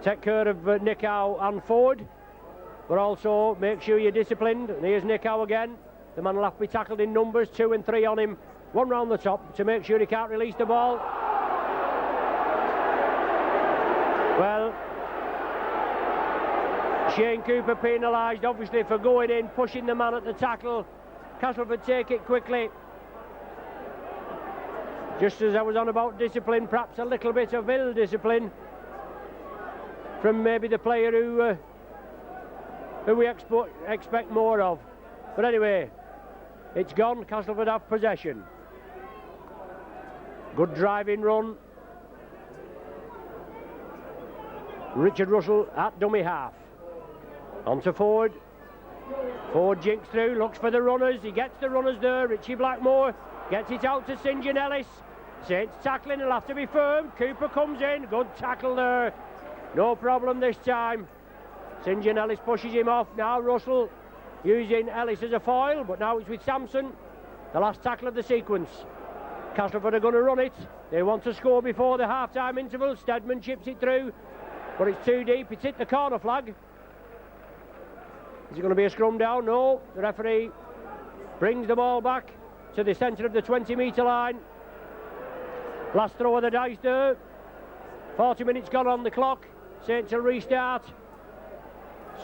take care of Nicol and Ford, but also make sure you're disciplined. And here's Nicol again. The man will have to be tackled in numbers, 2 and 3 on him, 1 round the top to make sure he can't release the ball. Well, Shane Cooper penalised obviously for going in, pushing the man at the tackle. Castleford take it quickly. Just as I was on about discipline, perhaps a little bit of ill discipline from maybe the player who we expect more of. But anyway, it's gone. Castleford have possession. Good driving run. Richard Russell at dummy half. On to Ford. Ford jinks through, looks for the runners. He gets the runners there. Richie Blackmore gets it out to St John Ellis. Saints tackling, he'll have to be firm. Cooper comes in. Good tackle there. No problem this time. St John Ellis pushes him off. Now Russell using Ellis as a foil, but now it's with Sampson. The last tackle of the sequence. Castleford are going to run it. They want to score before the half-time interval. Stedman chips it through, but it's too deep. It's hit the corner flag. Is it going to be a scrum down? No. The referee brings the ball back to the centre of the 20-metre line. Last throw of the dice there. 40 minutes gone on the clock. Saints will restart.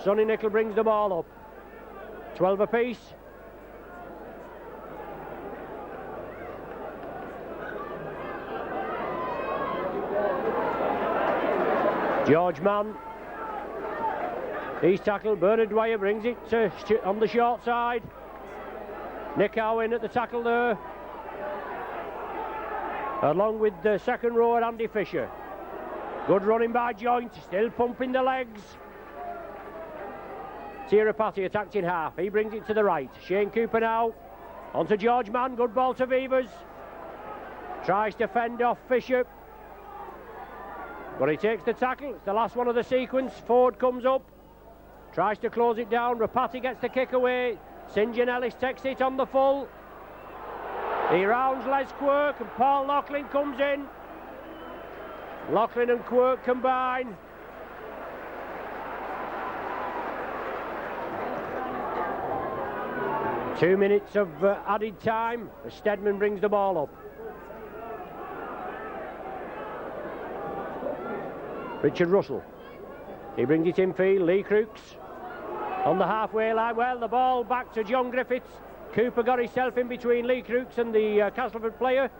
Sonny Nicol brings the ball up. 12 apiece. George Mann. He's tackled. Bernard Dwyer brings it on the short side. Nick Owen at the tackle there. Along with the second rower, Andy Fisher. Good running by Joint. Still pumping the legs. Tirapati attacked in half. He brings it to the right. Shane Cooper now. On to George Mann. Good ball to Vivers. Tries to fend off Fisher. But he takes the tackle. It's the last one of the sequence. Ford comes up. Tries to close it down. Rapati gets the kick away. St John Ellis takes it on the full. He rounds Les Quirk and Paul Loughlin comes in. Loughlin and Quirk combine. Two minutes of added time as Stedman brings the ball up. Richard Russell. He brings it infield. Lee Crooks on the halfway line. Well, the ball back to John Griffiths. Cooper got himself in between Lee Crooks and the Castleford player.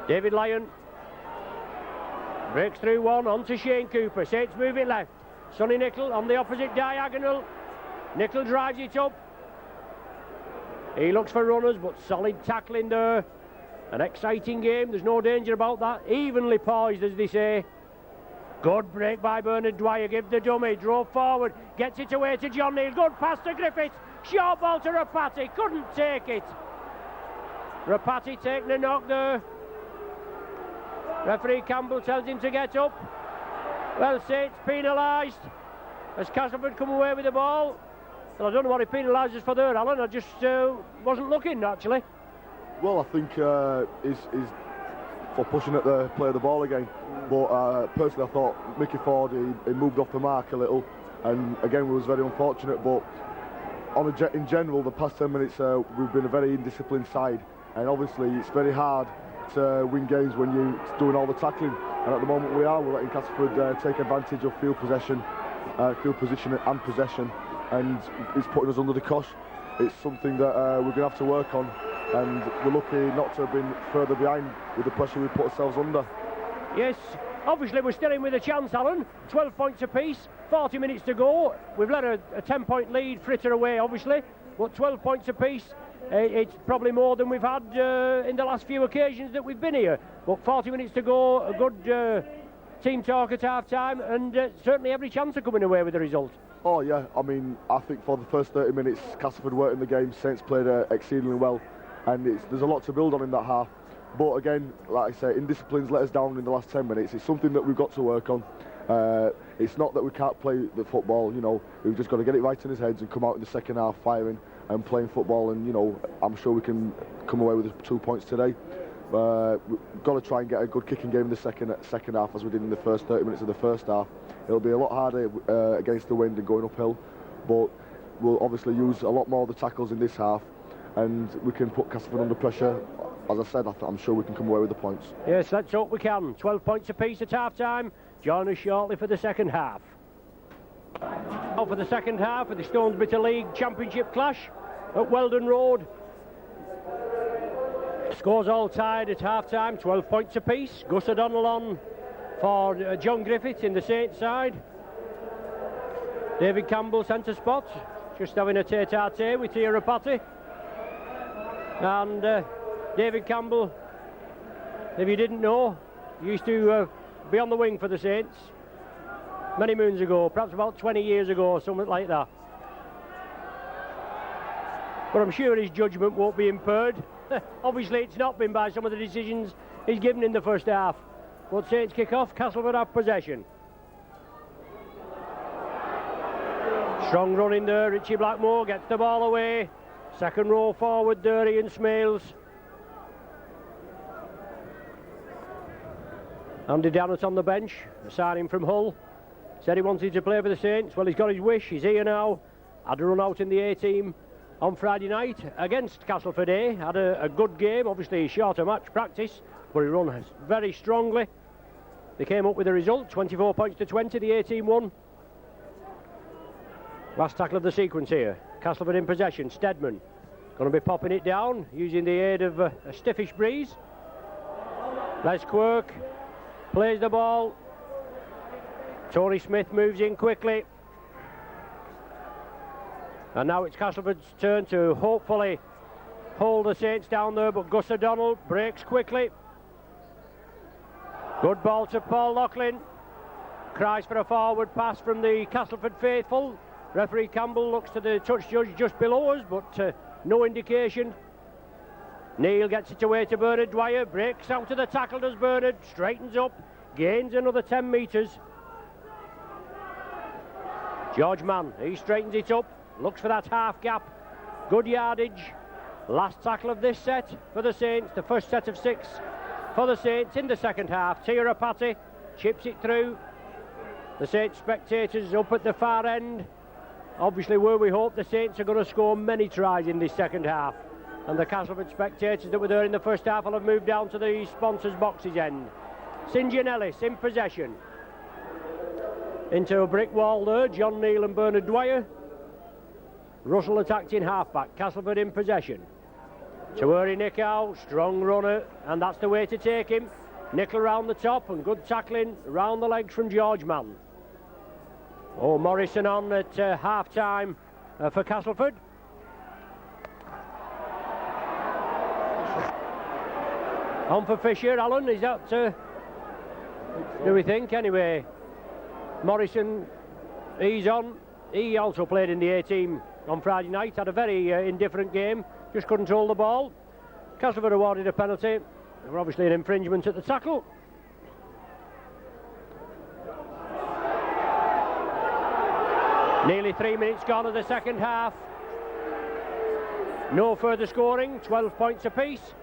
David Lyon breaks through one, on to Shane Cooper. Saints moving left. Sonny Nicol on the opposite diagonal. Nicol drives it up. He looks for runners, but solid tackling there. An exciting game, there's no danger about that. Evenly poised, as they say. Good break by Bernard Dwyer, give the dummy, drove forward, gets it away to John Neal. Good pass to Griffiths. Short ball to Rapati, couldn't take it. Rapati taking a knock there. Referee Campbell tells him to get up. Well, Saints penalised as Castleford come away with the ball. Well, I don't know what he penalises for there, Alan. I just wasn't looking, actually. Well, I think he's for pushing at the play of the ball again. But personally, I thought Mickey Ford, he moved off the mark a little. And again, we was very unfortunate. But in general, the past 10 minutes, we've been a very indisciplined side. And obviously, it's very hard to win games when you're doing all the tackling. And at the moment, we're letting Castleford take advantage of field position and possession. And it's putting us under the cosh. It's something that we're going to have to work on. And we're lucky not to have been further behind with the pressure we put ourselves under. Yes, obviously we're still in with a chance, Alan. 12 points apiece, 40 minutes to go. We've let a 10-point lead fritter away, obviously, but 12 points apiece. It's probably more than we've had in the last few occasions that we've been here. But 40 minutes to go, a good team talk at half-time, and certainly every chance of coming away with the result. Oh yeah, I mean, I think for the first 30 minutes, Castleford weren't in the game. Saints played exceedingly well, and there's a lot to build on in that half. But again, like I say, indisciplines let us down in the last 10 minutes. It's something that we've got to work on. It's not that we can't play the football, you know, we've just got to get it right in his heads and come out in the second half firing and playing football, and you know, I'm sure we can come away with 2 points today. We've got to try and get a good kicking game in the second half as we did in the first 30 minutes of the first half. It'll be a lot harder against the wind and going uphill, but we'll obviously use a lot more of the tackles in this half, and we can put Castleford under pressure. As I said, I'm sure we can come away with the points. Yes, let's hope we can. 12 points apiece at half-time. Join us shortly for the second half. Now for the second half of the Stones Bitter League Championship clash at Weldon Road. Scores all tied at half-time, 12 points apiece. Gus O'Donnell on for John Griffith in the Saints side. David Campbell centre spot, just having a tete-a-tete with Tia Rapati. And David Campbell, if you didn't know, used to be on the wing for the Saints many moons ago, perhaps about 20 years ago or something like that. But I'm sure his judgment won't be impaired. Obviously it's not been by some of the decisions he's given in the first half. But Saints kick off, Castleford have possession. Strong run in there, Richie Blackmore gets the ball away. Second row forward there, Ian Smales. Andy Dannett on the bench, a signing from Hull. Said he wanted to play for the Saints. Well, he's got his wish, he's here now. Had a run out in the A-team on Friday night against Castleford A. Had a good game, obviously shorter match practice, but he run very strongly. They came up with a result, 24 points to 20, the A-team won. Last tackle of the sequence here. Castleford in possession, Stedman. Going to be popping it down, using the aid of a stiffish breeze. Les Quirk plays the ball. Tony Smith moves in quickly. And now it's Castleford's turn to hopefully hold the Saints down there, but Gus O'Donnell breaks quickly. Good ball to Paul Loughlin. Cries for a forward pass from the Castleford faithful. Referee Campbell looks to the touch judge just below us, but no indication. Neil gets it away to Bernard Dwyer, breaks out to the tackle, does Bernard, straightens up, gains another 10 metres. George Mann, he straightens it up, looks for that half gap, good yardage. Last tackle of this set for the Saints, the first set of 6 for the Saints in the second half. Tia Rapati chips it through. The Saints spectators up at the far end. Obviously, where we hope the Saints are going to score many tries in this second half. And the Castleford spectators that were there in the first half will have moved down to the sponsors' boxes end. St John Ellis in possession. Into a brick wall there, John Neal and Bernard Dwyer. Russell attacked in half-back, Castleford in possession. Tawari Nickow, strong runner, and that's the way to take him. Nickel round the top and good tackling round the legs from George Mann. Oh, Morrison on at half-time for Castleford. On for Fisher, Alan, is that... do we think? Anyway, Morrison, he's on. He also played in the A-team on Friday night, had a very indifferent game, just couldn't hold the ball. Castleford awarded a penalty. There were obviously an infringement at the tackle. Nearly 3 minutes gone of the second half. No further scoring, 12 points apiece.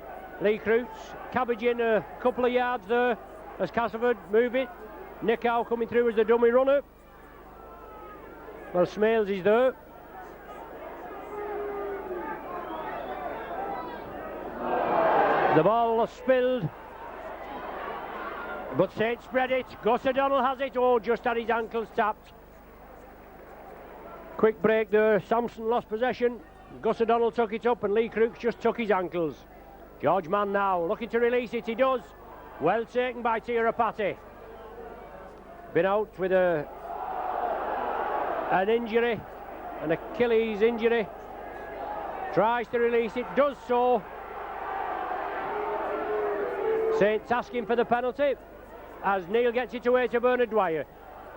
Lee Croots cabbaging a couple of yards there as Castleford move it. Nick Howe coming through as the dummy runner. Well, Smales is there. The ball spilled, but St spread it. Gus O'Donnell has it. Oh, just had his ankles tapped. Quick break there. Sampson lost possession. Gus O'Donnell took it up and Lee Crooks just took his ankles. George Mann now looking to release it. He does. Well taken by Tirapati. Been out with an injury, an Achilles injury. Tries to release it, does so. Saints asking for the penalty as Neil gets it away to Bernard Dwyer.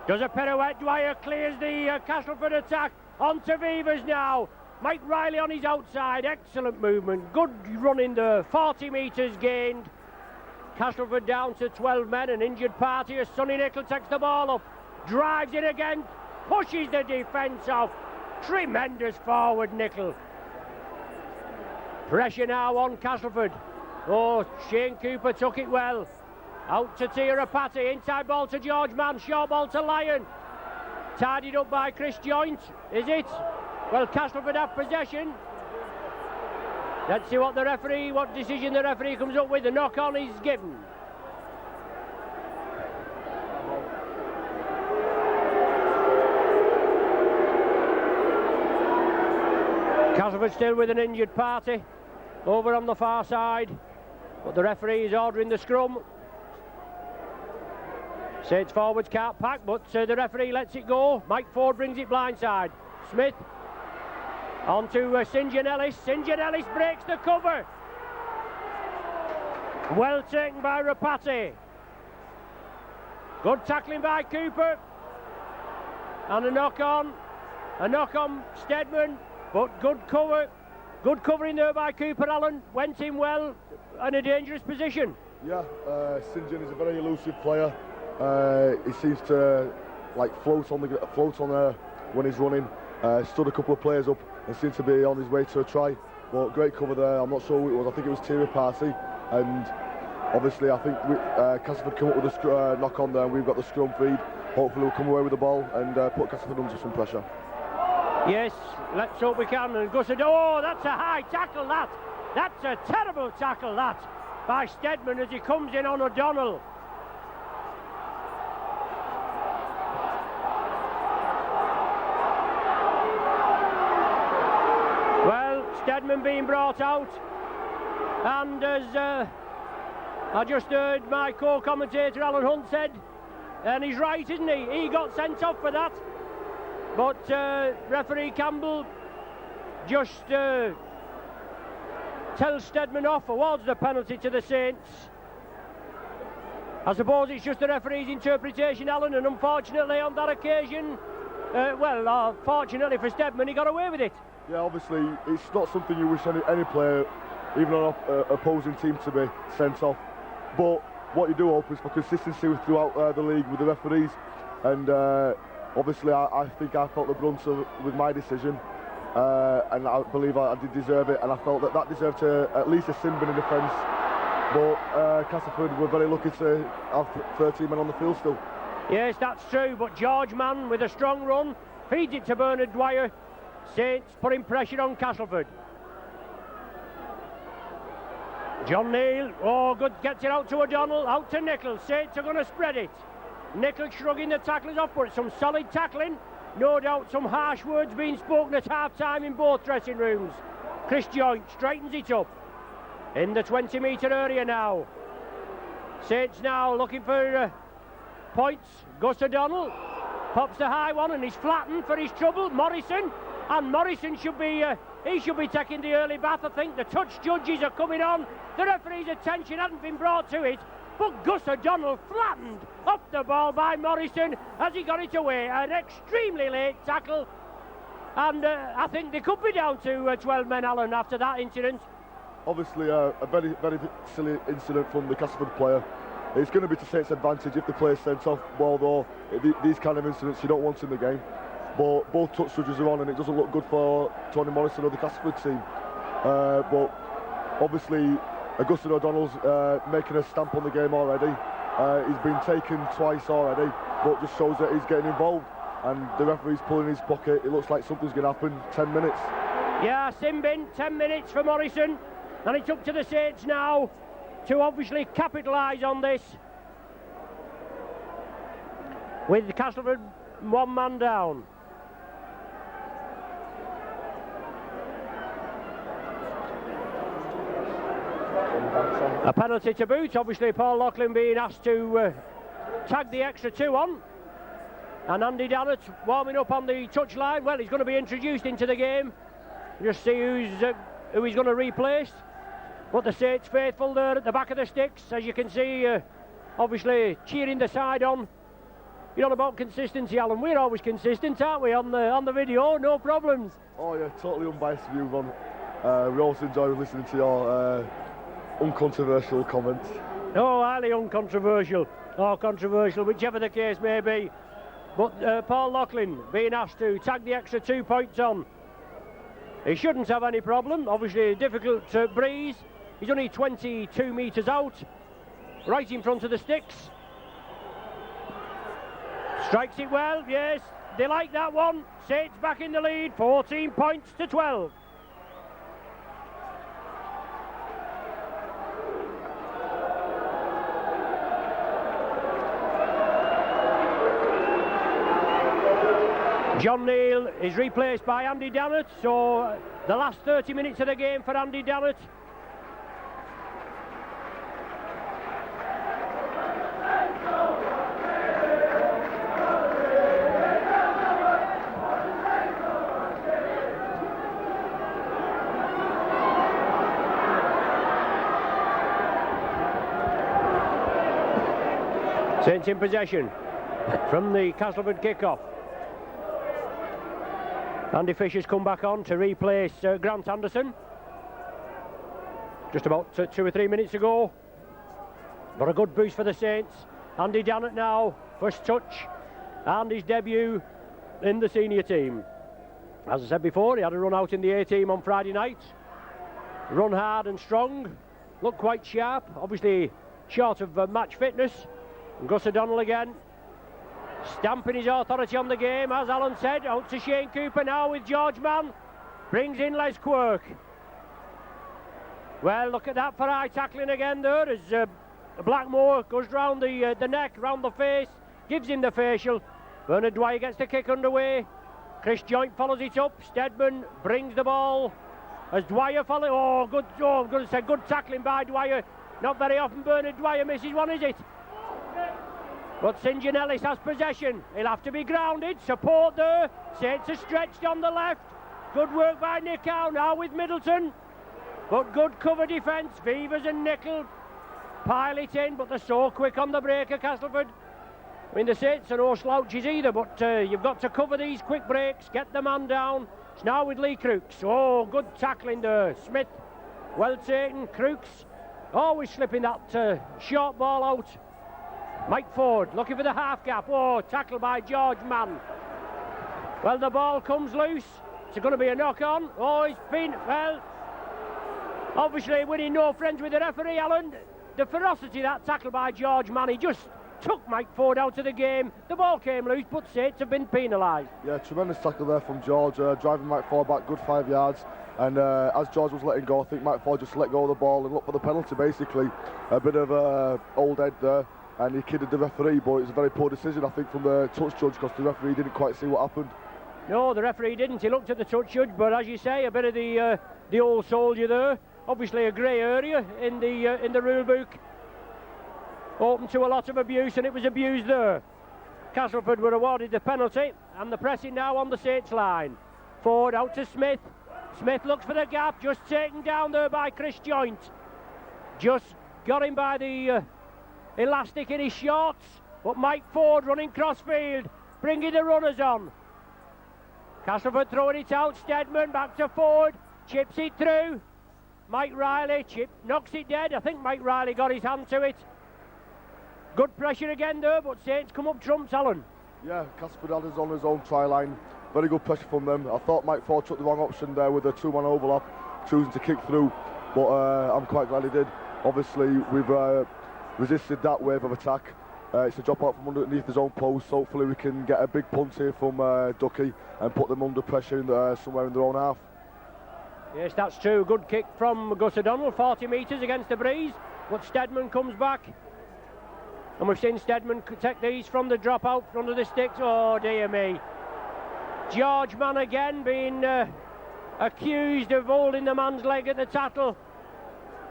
Does a pirouette. Dwyer clears the Castleford attack onto Vivers now. Mike Riley on his outside. Excellent movement. Good running there. 40 metres gained. Castleford down to 12 men. An injured party as Sonny Nicol takes the ball up. Drives it again. Pushes the defence off. Tremendous forward Nicol. Pressure now on Castleford. Oh, Shane Cooper took it well. Out to Tirapati. Inside ball to George Mann. Short ball to Lyon. Tidied up by Chris Joint. Is it? Well, Castleford have possession. Let's see what decision the referee comes up with. The knock-on is given. Castleford still with an injured party over on the far side, but the referee is ordering the scrum. Saints forwards can't pack, but the referee lets it go. Mike Ford brings it blindside. Smith on to St John Ellis. St John Ellis breaks the cover. Well taken by Rapati. Good tackling by Cooper. And a knock on Steadman, but good cover. Good covering there by Cooper Allen. Went in well in a dangerous position. Yeah, St John is a very elusive player. He seems to float on when he's running. Stood a couple of players up and seemed to be on his way to a try. But great cover there. I'm not sure who it was. I think it was Tirapati. And obviously, I think Castleford come up with a knock on there, and we've got the scrum feed. Hopefully, we'll come away with the ball and put Castleford under some pressure. Yes, let's hope we can. And oh, that's a high tackle, that. That's a terrible tackle, that, by Steadman as he comes in on O'Donnell. Well, Steadman being brought out. And as I just heard my co-commentator Alan Hunt said, and he's right, isn't he? He got sent off for that. But referee Campbell just tells Steadman off, awards the penalty to the Saints. I suppose it's just the referee's interpretation, Alan, and unfortunately on that occasion, fortunately for Steadman, he got away with it. Yeah, obviously it's not something you wish any player, even an opposing team, to be sent off. But what you do hope is for consistency throughout the league with the referees, and obviously I think I felt the brunt with my decision, and I believe I did deserve it, and I felt that deserved at least a sin bin in defence. But Castleford were very lucky to have 13 men on the field still. Yes, that's true, but George Mann with a strong run feeds it to Bernard Dwyer. Saints putting pressure on Castleford. John Neal, oh good, gets it out to O'Donnell, out to Nicol. Saints are going to spread it. Nicol shrugging the tacklers off, but some solid tackling. No doubt some harsh words being spoken at half-time in both dressing rooms. Chris Joint straightens it up in the 20-metre area now. Saints now looking for points. Gus O'Donnell pops the high one and he's flattened for his trouble. Morrison should be taking the early bath. I think the touch judges are coming on. The referee's attention hadn't been brought to it, but Gus O'Donnell flattened off the ball by Morrison as he got it away. An extremely late tackle, and I think they could be down to 12 men, Alan, after that incident. Obviously a very, very silly incident from the Castleford player. It's going to be to Saints' advantage if the player's sent off, although these kind of incidents you don't want in the game. but both touch judges are on, and it doesn't look good for Tony Morrison or the Castleford team. But obviously, Augustin O'Donnell's making a stamp on the game already. He's been taken twice already, but just shows that he's getting involved, and the referee's pulling his pocket. It looks like something's going to happen. 10 minutes. Yeah, sin bin, 10 minutes for Morrison, and it's up to the Saints now to obviously capitalise on this, with Castleford one man down. A penalty to boot. Obviously Paul Loughlin being asked to tag the extra 2 on, and Andy Dannett warming up on the touchline. Well, he's going to be introduced into the game. Just see who he's going to replace. But the Saints faithful there at the back of the sticks, as you can see, obviously cheering the side on. You're on about consistency, Alan. We're always consistent, aren't we, on the video? No problems. Oh yeah, totally unbiased view, Ron. We also enjoy listening to your uncontroversial comments. Oh, highly uncontroversial, or controversial, whichever the case may be. But Paul Loughlin being asked to tag the extra 2 points on. He shouldn't have any problem. Obviously a difficult breeze. He's only 22 metres out, right in front of the sticks. Strikes it well, yes, they like that one. Saints back in the lead, 14 points to 12. John Neal is replaced by Andy Dannett, so the last 30 minutes of the game for Andy Dannett. Saints in possession from the Castleford kick-off. Andy Fisher's come back on to replace Grant Anderson just about 2 or 3 minutes ago. Got a good boost for the Saints. Andy Dannett now, first touch, and his debut in the senior team. As I said before, he had a run out in the A-team on Friday night. Run hard and strong, looked quite sharp, obviously short of match fitness. And Gus O'Donnell again, stamping his authority on the game, as Alan said. Out to Shane Cooper now with George Mann. Brings in Les Quirk. Well, look at that for eye tackling again there, as Blackmore goes round the neck, round the face, gives him the facial. Bernard Dwyer gets the kick underway. Chris Joint follows it up. Steadman brings the ball as Dwyer follows. Oh, good! Oh, I'm going to say good tackling by Dwyer. Not very often Bernard Dwyer misses one, is it? But St. John Ellis has possession. He'll have to be grounded. Support there. Saints are stretched on the left. Good work by Nick Howe now with Middleton. But good cover defence. Vivers and Nickel pile it in, but they're so quick on the break at Castleford. I mean, the Saints are no slouches either, but you've got to cover these quick breaks, get the man down. It's now with Lee Crooks. Oh, good tackling there. Smith, well taken. Crooks always slipping that short ball out. Mike Ford looking for the half gap. Oh, tackled by George Mann. Well, the ball comes loose. It's going to be a knock on. Oh, he's been, well, obviously winning no friends with the referee, Alan. The ferocity of that tackle by George Mann, he just took Mike Ford out of the game. The ball came loose, but Saints have been penalised. Yeah, tremendous tackle there from George, driving Mike Ford back good 5 yards. And as George was letting go, I think Mike Ford just let go of the ball and looked for the penalty, basically. A bit of old head there. And he kidded the referee, but it was a very poor decision, I think, from the touch judge, because the referee didn't quite see what happened. No, the referee didn't. He looked at the touch judge, but as you say, a bit of the old soldier there. Obviously a grey area in the rule book, open to a lot of abuse, and it was abused there. Castleford were awarded the penalty, and the pressing now on the Saints line. Ford out to Smith. Smith looks for the gap, just taken down there by Chris Joint. Just got him by the elastic in his shorts, but Mike Ford running crossfield, bringing the runners on. Castleford throwing it out. Steadman back to Ford, chips it through. Mike Riley knocks it dead. I think Mike Riley got his hand to it. Good pressure again there, but Saints come up trumps, Alan. Yeah, Castleford had us on his own try line. very good pressure from them. I thought Mike Ford took the wrong option there with a 2-man overlap, choosing to kick through, but I'm quite glad he did. Obviously, we've resisted that wave of attack. It's a drop out from underneath his own post. Hopefully we can get a big punt here from Ducky and put them under pressure somewhere in their own half. Yes, that's true. Good kick from Gus O'Donnell, 40 metres against the breeze, but Steadman comes back. And we've seen Steadman take these from the drop out under the sticks. Oh dear me. George Mann again being accused of holding the man's leg at the tackle.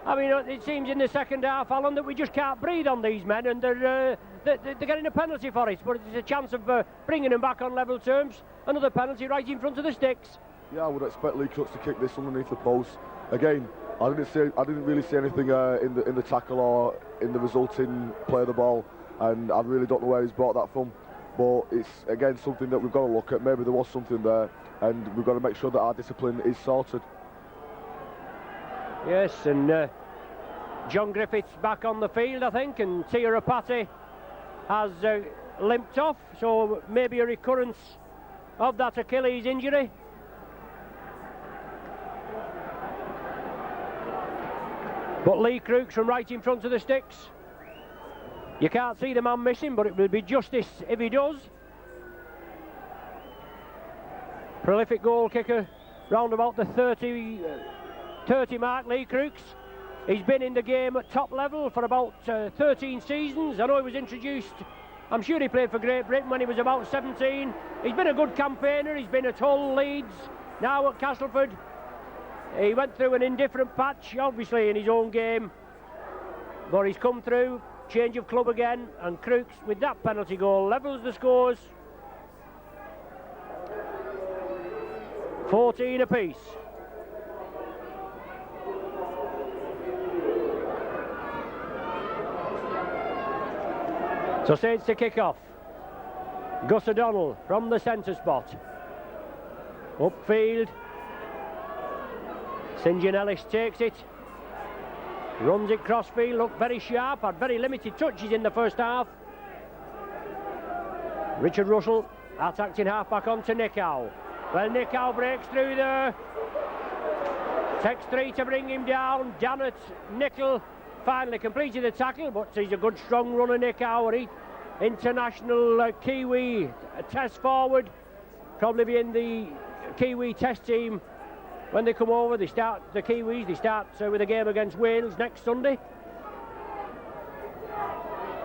I mean, it seems in the second half, Alan, that we just can't breathe on these men, and they're getting a penalty for it, but it's a chance of bringing them back on level terms. Another penalty right in front of the sticks. Yeah, I would expect Lee Crooks to kick this underneath the post. Again, I didn't really see anything in the tackle or in the resulting play of the ball, and I really don't know where he's brought that from. But it's again something that we've got to look at. Maybe there was something there, and we've got to make sure that our discipline is sorted. Yes, and John Griffith's back on the field, I think, and Tia Rapati has limped off, so maybe a recurrence of that Achilles injury. But Lee Crooks from right in front of the sticks. You can't see the man missing, but it will be justice if he does. Prolific goal kicker, round about the 30 mark, Lee Crooks. He's been in the game at top level for about 13 seasons. I know he was introduced, I'm sure he played for Great Britain when he was about 17. He's been a good campaigner. He's been at Hull, Leeds, now at Castleford. He went through an indifferent patch, obviously, in his own game, but he's come through, change of club again, and Crooks, with that penalty goal, levels the scores. 14 apiece. So Saints to kick off. Gus O'Donnell from the centre spot. Upfield. St John Ellis takes it. Runs it crossfield, looked very sharp, had very limited touches in the first half. Richard Russell attacked in half back onto Nickow. Well, Nickow breaks through there. Takes 3 to bring him down. Dannett, Nickel finally completed the tackle, but he's a good strong runner, Nickow. International Kiwi test forward. Probably be in the Kiwi test team when they come over. They start, the Kiwis, they start with a game against Wales next Sunday.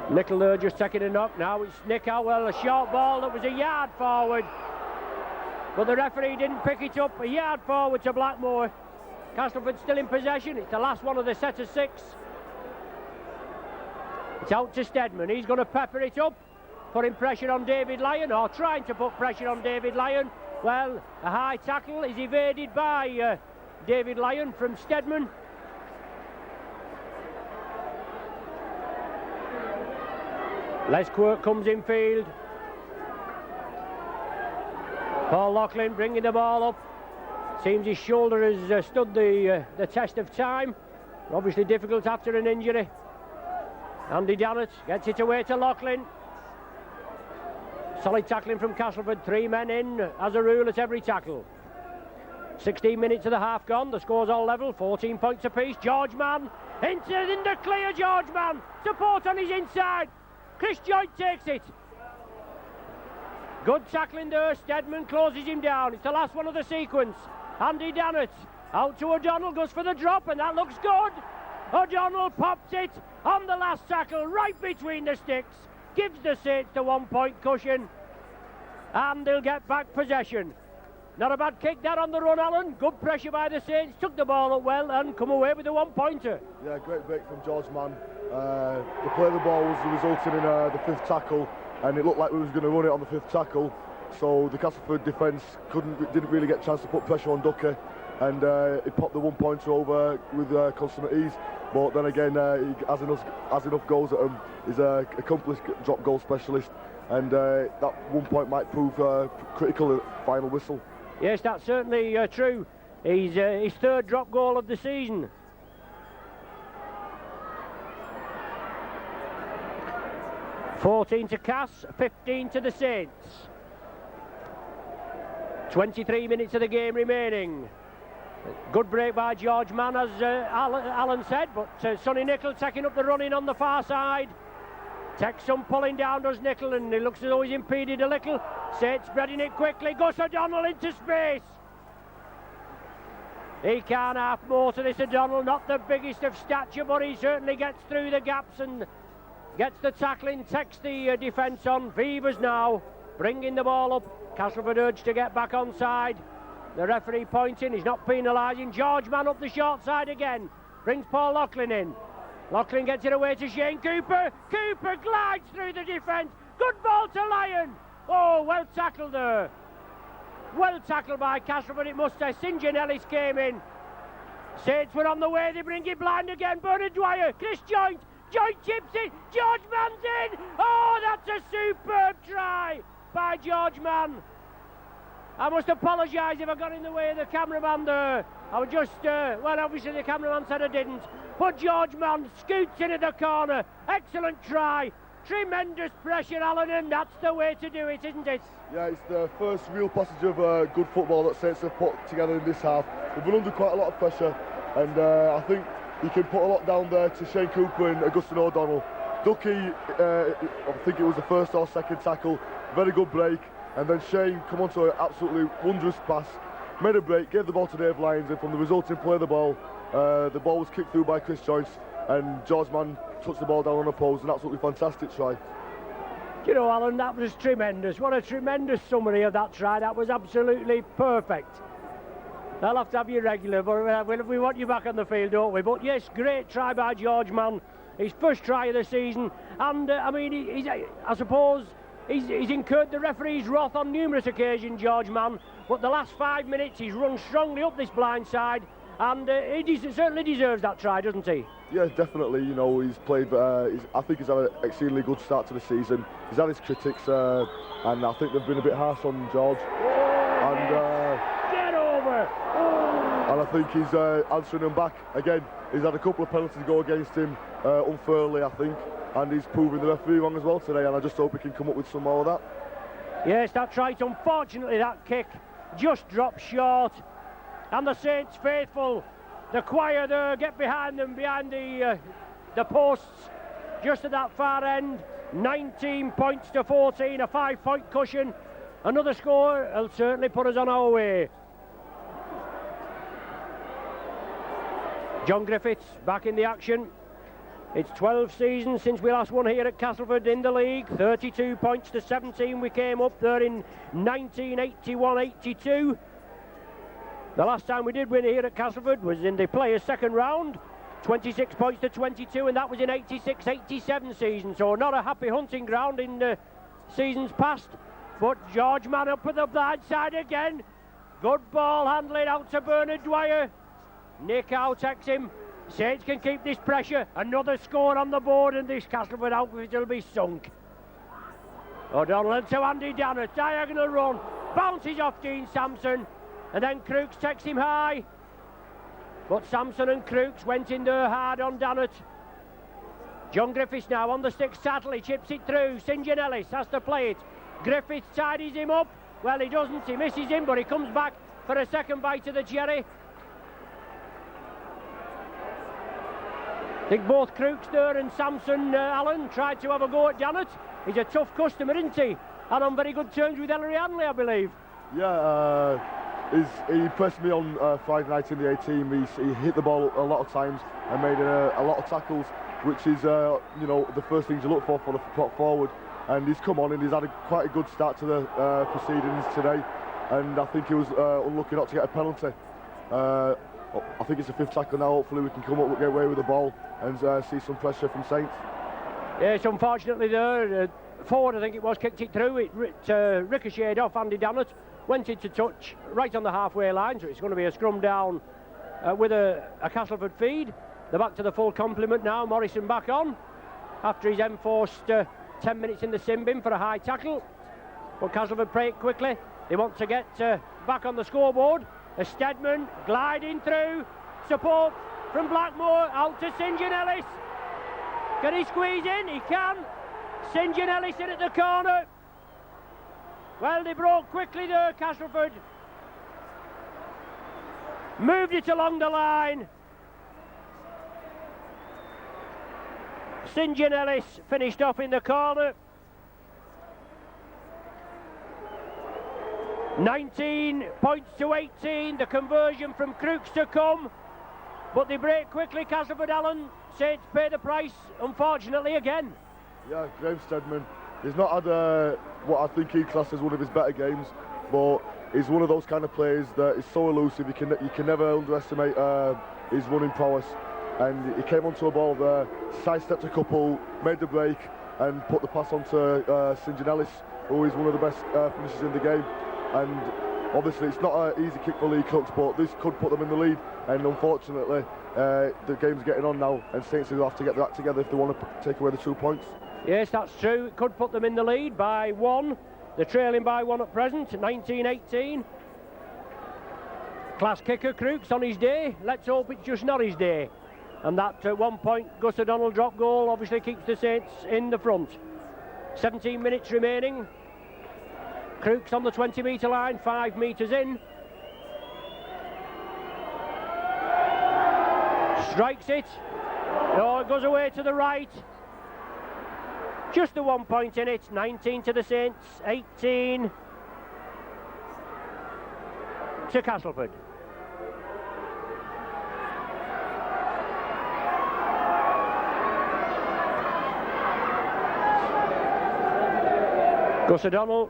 Nickel there just taking a knock. Now it's Nickow. Well, a short ball that was a yard forward, but the referee didn't pick it up. A yard forward to Blackmore. Castleford still in possession. It's the last one of the set of 6. It's out to Steadman. He's going to pepper it up, putting pressure on David Lyon, or trying to put pressure on David Lyon. Well, a high tackle is evaded by David Lyon from Steadman. Les Quirk comes in field. Paul Loughlin bringing the ball up. Seems his shoulder has stood the test of time. Obviously difficult after an injury. Andy Dannett gets it away to Loughlin. Solid tackling from Castleford. 3 men in, as a rule, at every tackle. 16 minutes of the half gone. The score's all level. 14 points apiece. George Mann in the clear. George Mann. Support on his inside. Chris Joint takes it. Good tackling there. Steadman closes him down. It's the last one of the sequence. Andy Dannett out to O'Donnell. Goes for the drop, and that looks good. O'Donnell pops it on the last tackle, right between the sticks. Gives the Saints the 1 point cushion, and they'll get back possession. Not a bad kick there on the run, Alan. Good pressure by the Saints. Took the ball up well and come away with a 1 pointer. Yeah, great break from George Mann. The play of the ball was resulting in the 5th tackle, and it looked like we was going to run it on the 5th tackle. So the Castleford defence didn't really get a chance to put pressure on Ducky, and he popped the 1 pointer over with consummate ease. But then again, he has enough goals at him. He's an accomplished drop goal specialist, and that 1 point might prove critical at the final whistle. Yes, that's certainly true. He's his 3rd drop goal of the season. $14 to Cass, 15 to the Saints. 23 minutes of the game remaining. Good break by George Mann, as Alan said, but Sonny Nicol taking up the running on the far side. Takes some pulling down, does Nicol, and it looks as though he's impeded a little. Saint spreading it quickly. Gus O'Donnell into space. He can't half more to this O'Donnell, not the biggest of stature, but he certainly gets through the gaps and gets the tackling, takes the defence on. Vevers now bringing the ball up. Castleford urged to get back on side. The referee pointing, he's not penalising. George Mann up the short side again. Brings Paul Loughlin in. Loughlin gets it away to Shane Cooper. Cooper glides through the defence. Good ball to Lyon. Oh, well tackled there. Well tackled by Castleford, it must say. St John Ellis came in. Saints were on the way, they bring it blind again. Bernard Dwyer, Chris Joint. Joint chips in. George Mann's in. Oh, that's a superb try by George Mann. I must apologise if I got in the way of the cameraman there. I was just, well, obviously the cameraman said I didn't. But George Mann scoots in at the corner. Excellent try. Tremendous pressure, Alan, and that's the way to do it, isn't it? Yeah, it's the first real passage of good football that Saints have put together in this half. They've been under quite a lot of pressure, and I think he can put a lot down there to Shane Cooper and Augustine O'Donnell. Ducky, I think it was the first or second tackle, very good break, and then Shane come onto an absolutely wondrous pass, made a break, gave the ball to Dave Lyons, and from the resulting play of the ball was kicked through by Chris Joyce, and George Mann touched the ball down on a post, an absolutely fantastic try. You know, Alan, that was tremendous. What a tremendous summary of that try. That was absolutely perfect. They'll have to have you regular, but we want you back on the field, don't we? But yes, great try by George Mann. His first try of the season, and I mean, I suppose he's incurred the referee's wrath on numerous occasions, George Mann. But the last 5 minutes, he's run strongly up this blind side, and he certainly deserves that try, doesn't he? Yeah, definitely. You know, he's played. I think he's had an exceedingly good start to the season. He's had his critics, and I think they've been a bit harsh on George. Get over! And I think he's answering them back again. He's had a couple of penalties go against him unfairly, I think, and he's proving the referee wrong as well today. And I just hope he can come up with some more of that. Yes, that's right. Unfortunately, that kick just dropped short, and the Saints faithful, the choir there, get behind them, behind the posts, just at that far end. 19 points to 14, a 5-point cushion. Another score will certainly put us on our way. John Griffiths back in the action. It's 12 seasons since we last won here at Castleford in the league. 32 points to 17 we came up there in 1981-82. The last time we did win here at Castleford was in the players' second round. 26 points to 22, and that was in 86-87 season. So not a happy hunting ground in seasons past. But George Mann up at the blind side again. Good ball handling out to Bernard Dwyer. Nick out takes him. Saints can keep this pressure. Another score on the board, and this Castleford outfit will be sunk. O'Donnell to Andy Dannett. Diagonal run. Bounces off Dean Sampson. And then Crooks takes him high. But Sampson and Crooks went in there hard on Dannett. John Griffiths now on the stick. Saddle, he chips it through. St John Ellis has to play it. Griffiths tidies him up. Well, he doesn't. He misses him, but he comes back for a second bite of the cherry. I think both Crooks there and Sampson, Allen, tried to have a go at Dannett. He's a tough customer, isn't he? And on very good terms with Ellery Hanley, I believe. Yeah, he pressed me on Friday night in the A-team. He hit the ball a lot of times and made a lot of tackles, which is you know, the first things you look for the prop forward. And he's come on and he's had quite a good start to the proceedings today. And I think he was unlucky not to get a penalty. I think it's the 5th tackle now. Hopefully we can come up and get away with the ball and see some pressure from Saints. Yes, unfortunately there, Ford, I think it was, kicked it through. It ricocheted off Andy Dannett, went into touch right on the halfway line, so it's going to be a scrum down with a Castleford feed. They're back to the full complement now. Morrison back on after he's enforced 10 minutes in the sin bin for a high tackle. But Castleford play it quickly. They want to get back on the scoreboard. A Stedman gliding through. Support from Blackmore out to St John Ellis. Can he squeeze in? He can. St John Ellis in at the corner. Well, they broke quickly there, Castleford. moved it along the line. St John Ellis finished off in the corner. 19 points to 18, the conversion from Crooks to come, but they break quickly. Castleford, Alan. Saints pay the price, unfortunately, again. Yeah, Graham Stedman, he's not had what I think he classes one of his better games, but he's one of those kind of players that is so elusive. You can never underestimate his running prowess, and he came onto a ball there, sidestepped a couple, made the break, and put the pass onto St John Ellis, who is one of the best finishers in the game. And obviously it's not an easy kick for Lee Cooks, but this could put them in the lead, and unfortunately the game's getting on now, and Saints will have to get that together if they want to take away the 2 points. Yes, that's true. It could put them in the lead by 1. They're trailing by 1 at present, 19-18. Class kicker Crooks on his day. Let's hope it's just not his day. And that 1 point Gus O'Donnell drop goal obviously keeps the Saints in the front. 17 minutes remaining. Crooks on the 20-metre line, 5 metres in. Strikes it. Oh, it goes away to the right. Just the 1 point in it. 19 to the Saints, 18 to Castleford. Gus O'Donnell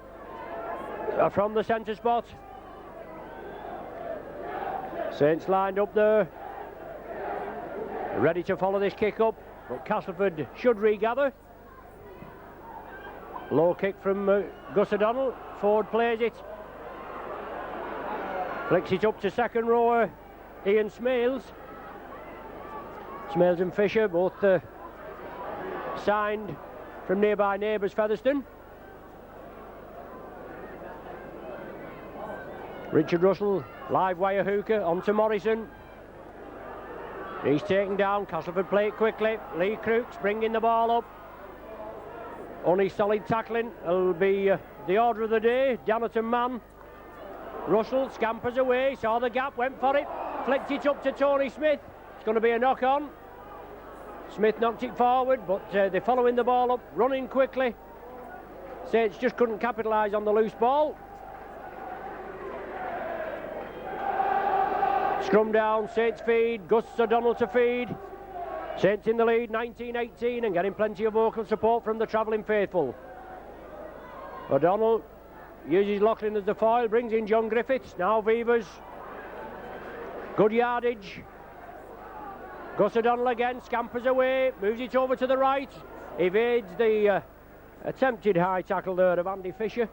from the centre spot. Saints lined up there, ready to follow this kick up, but Castleford should regather. Low kick from Gus O'Donnell. Ford plays it, flicks it up to second rower Ian Smales. Smales and Fisher both signed from nearby neighbours Featherstone. Richard Russell, live wire hooker, onto Morrison. He's taken down. Castleford play it quickly. Lee Crooks bringing the ball up. Only solid tackling will be the order of the day. Dannerton man. Russell scampers away, saw the gap, went for it, flicked it up to Tony Smith. It's going to be a knock on. Smith knocked it forward, but they're following the ball up, running quickly. Saints just couldn't capitalise on the loose ball. Scrum down, Saints feed, Gus O'Donnell to feed. Saints in the lead, 19-18, and getting plenty of vocal support from the travelling faithful. O'Donnell uses Loughlin as the foil, brings in John Griffiths, now Vivers. Good yardage. Gus O'Donnell again, scampers away, moves it over to the right, evades the attempted high tackle there of Andy Fisher.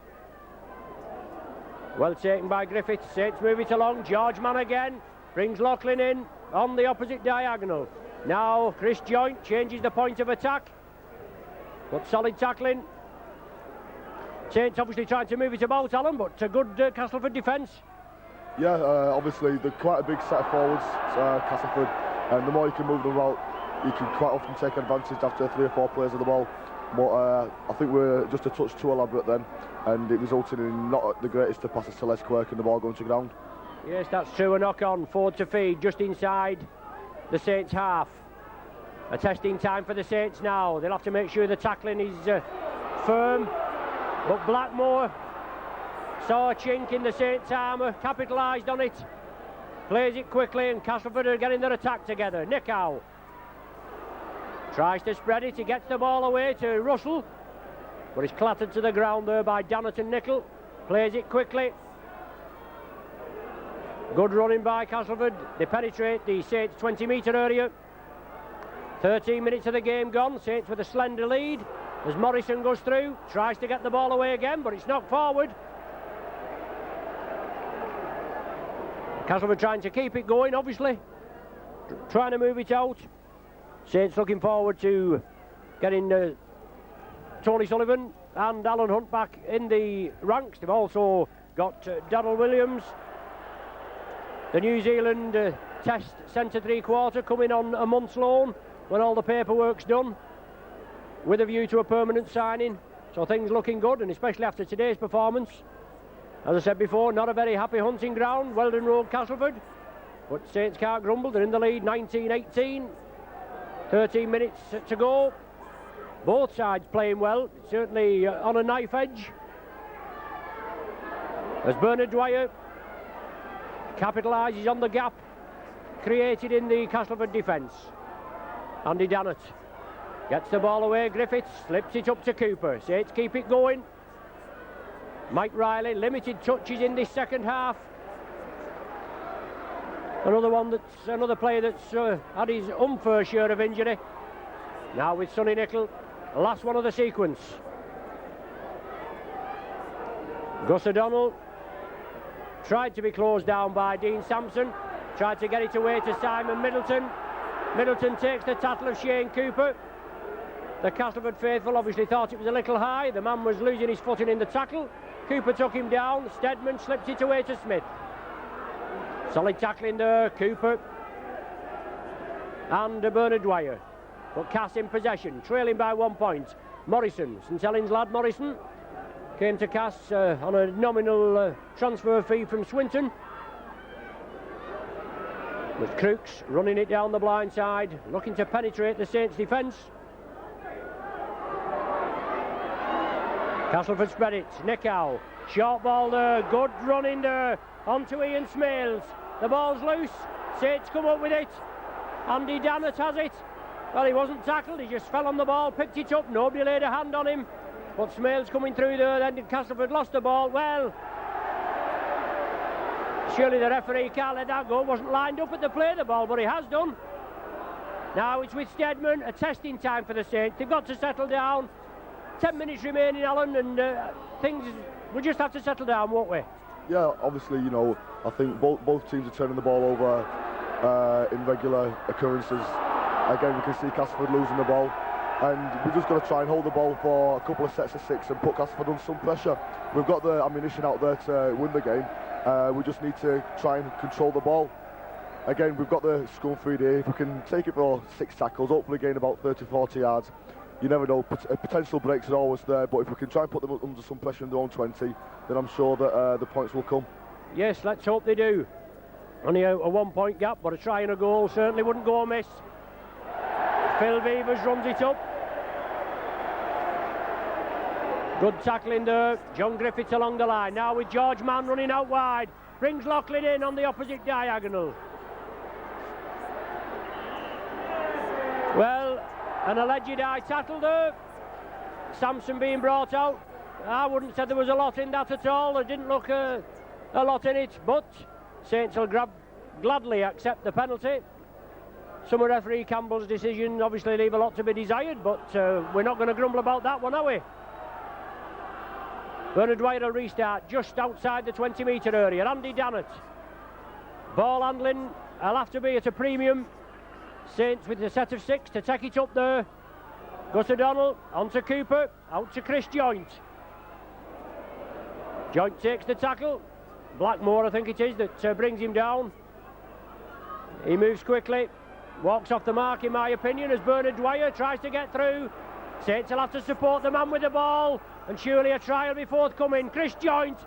Well taken by Griffiths. Saints move it along, George Mann again, brings Loughlin in on the opposite diagonal. Now Chris Joint changes the point of attack, but solid tackling. Saints obviously trying to move it about, Alan, but a good Castleford defence. Yeah, obviously they're quite a big set of forwards, Castleford, and the more you can move them out, you can quite often take advantage after 3 or 4 players of the ball. But I think we're just a touch too elaborate then, and it resulted in not the greatest of passes to Les Quirk and the ball going to ground. Yes, that's true. A knock on, Ford to feed, just inside the Saints half. A testing time for the Saints now. They'll have to make sure the tackling is firm. But Blackmore saw a chink in the Saints' armour, capitalised on it, plays it quickly, and Castleford are getting their attack together. Nickow tries to spread it, he gets the ball away to Russell, but he's clattered to the ground there by Dannerton Nickel. Plays it quickly. Good running by Castleford. They penetrate the Saints 20-metre area. 13 minutes of the game gone. Saints with a slender lead as Morrison goes through, tries to get the ball away again, but it's knocked forward. Castleford trying to keep it going, obviously, trying to move it out. Saints looking forward to getting Tony Sullivan and Alan Hunt back in the ranks. They've also got Darrell Williams, the New Zealand Test centre 3/4, coming on a month's loan when all the paperwork's done, with a view to a permanent signing. So things looking good, and especially after today's performance. As I said before, not a very happy hunting ground, Weldon Road, Castleford. but Saints can't grumble. They're in the lead, 19-18. 13 minutes to go. Both sides playing well, certainly on a knife edge. As Bernard Dwyer capitalises on the gap created in the Castleford defence. Andy Dannett gets the ball away. Griffiths slips it up to Cooper. Saints keep it going. Mike Riley, limited touches in this second half. Another player that's had his unfair share of injury. Now with Sonny Nicol, the last one of the sequence. Gus O'Donnell tried to be closed down by Dean Sampson. Tried to get it away to Simon Middleton. Middleton takes the tattle of Shane Cooper. The Castleford faithful obviously thought it was a little high. The man was losing his footing in the tackle. Cooper took him down. Steadman slipped it away to Smith. Solid tackling there, Cooper and Bernard Dwyer. But Cass in possession, trailing by 1 point. Morrison, St Helens lad Morrison, came to Cass on a nominal transfer fee from Swinton. With Crooks running it down the blind side, looking to penetrate the Saints' defence. Castleford spread it, Nickow, short ball there, good run in there, onto Ian Smales. The ball's loose, Saints come up with it. Andy Dannett has it. Well, he wasn't tackled, he just fell on the ball, picked it up, nobody laid a hand on him. But Smales coming through there, then Castleford lost the ball. Well, surely the referee can't let that go. Wasn't lined up at the play of the ball, but he has done. Now it's with Steadman, a testing time for the Saints. They've got to settle down. 10 minutes remaining, Alan, and things we'll just have to settle down, won't we? Yeah, obviously, you know, I think both teams are turning the ball over in regular occurrences. Again, we can see Castleford losing the ball, and we've just got to try and hold the ball for a couple of sets of 6 and put Castleford under some pressure. We've got the ammunition out there to win the game. We just need to try and control the ball. Again, we've got the scrum feed here. If we can take it for 6 tackles, hopefully gain about 30-40 yards. You never know, potential breaks are always there, but if we can try and put them under some pressure in their own 20, then I'm sure that the points will come. Yes, let's hope they do. Only a 1 point gap, but a try and a goal certainly wouldn't go amiss. Phil Beavers runs it up. Good tackling there. John Griffiths along the line. Now with George Mann running out wide. Brings Loughlin in on the opposite diagonal. Well, an alleged eye tattle there. Sampson being brought out. I wouldn't say there was a lot in that at all. There didn't look a lot in it, but Saints will gladly accept the penalty. Some of referee Campbell's decision obviously leave a lot to be desired, but we're not going to grumble about that one, are we? Bernard Dwyer will restart just outside the 20-metre area. Andy Dannett. Ball handling, I'll have to be at a premium. Saints with a set of 6 to take it up there. Gus O'Donnell, on to Cooper, out to Chris Joint. Joint takes the tackle. Blackmore, I think it is, that brings him down. He moves quickly, walks off the mark in my opinion, as Bernard Dwyer tries to get through. Saints will have to support the man with the ball, and surely a try will be forthcoming. Chris Joint